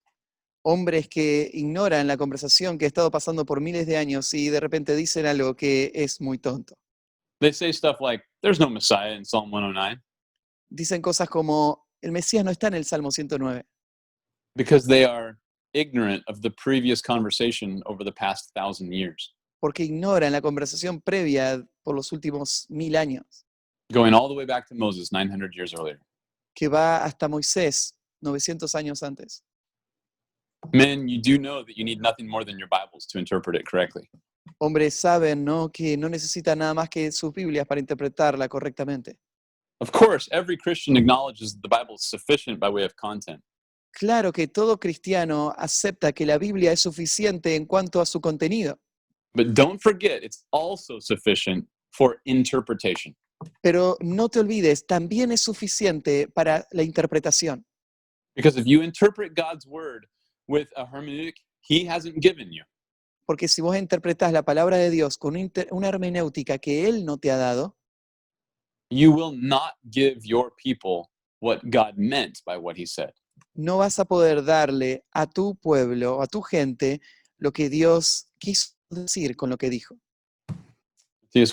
Hombres que ignoran la conversación que ha estado pasando por miles de años y de repente dicen algo que es muy tonto. They say stuff like, there's no Messiah in Psalm 109, Dicen cosas como, el Mesías no está en el Salmo 109, because they are ignorant of the previous conversation over the past 1,000 years, porque ignoran la conversación previa por los últimos 1000 años, going all the way back to Moses 900 years earlier. que va hasta Moisés 900 años antes. Men, you do know that you need nothing more than your Bibles to interpret it correctly. Hombres saben, ¿no?, que no necesitan nada más que sus Biblias para interpretarla correctamente. Of course, every Christian acknowledges that the Bible is sufficient by way of content. Claro que todo cristiano acepta que la Biblia es suficiente en cuanto a su contenido, But don't forget, it's also sufficient for interpretation. pero no te olvides, también es suficiente para la interpretación. Because if you interpret God's word with a hermeneutic he hasn't given you, Porque si vos interpretás la palabra de Dios con una hermenéutica que Él no te ha dado, you will not give your people what God meant by what he said. no vas a poder darle a tu pueblo, a tu gente, lo que Dios quiso decir con lo que dijo. See,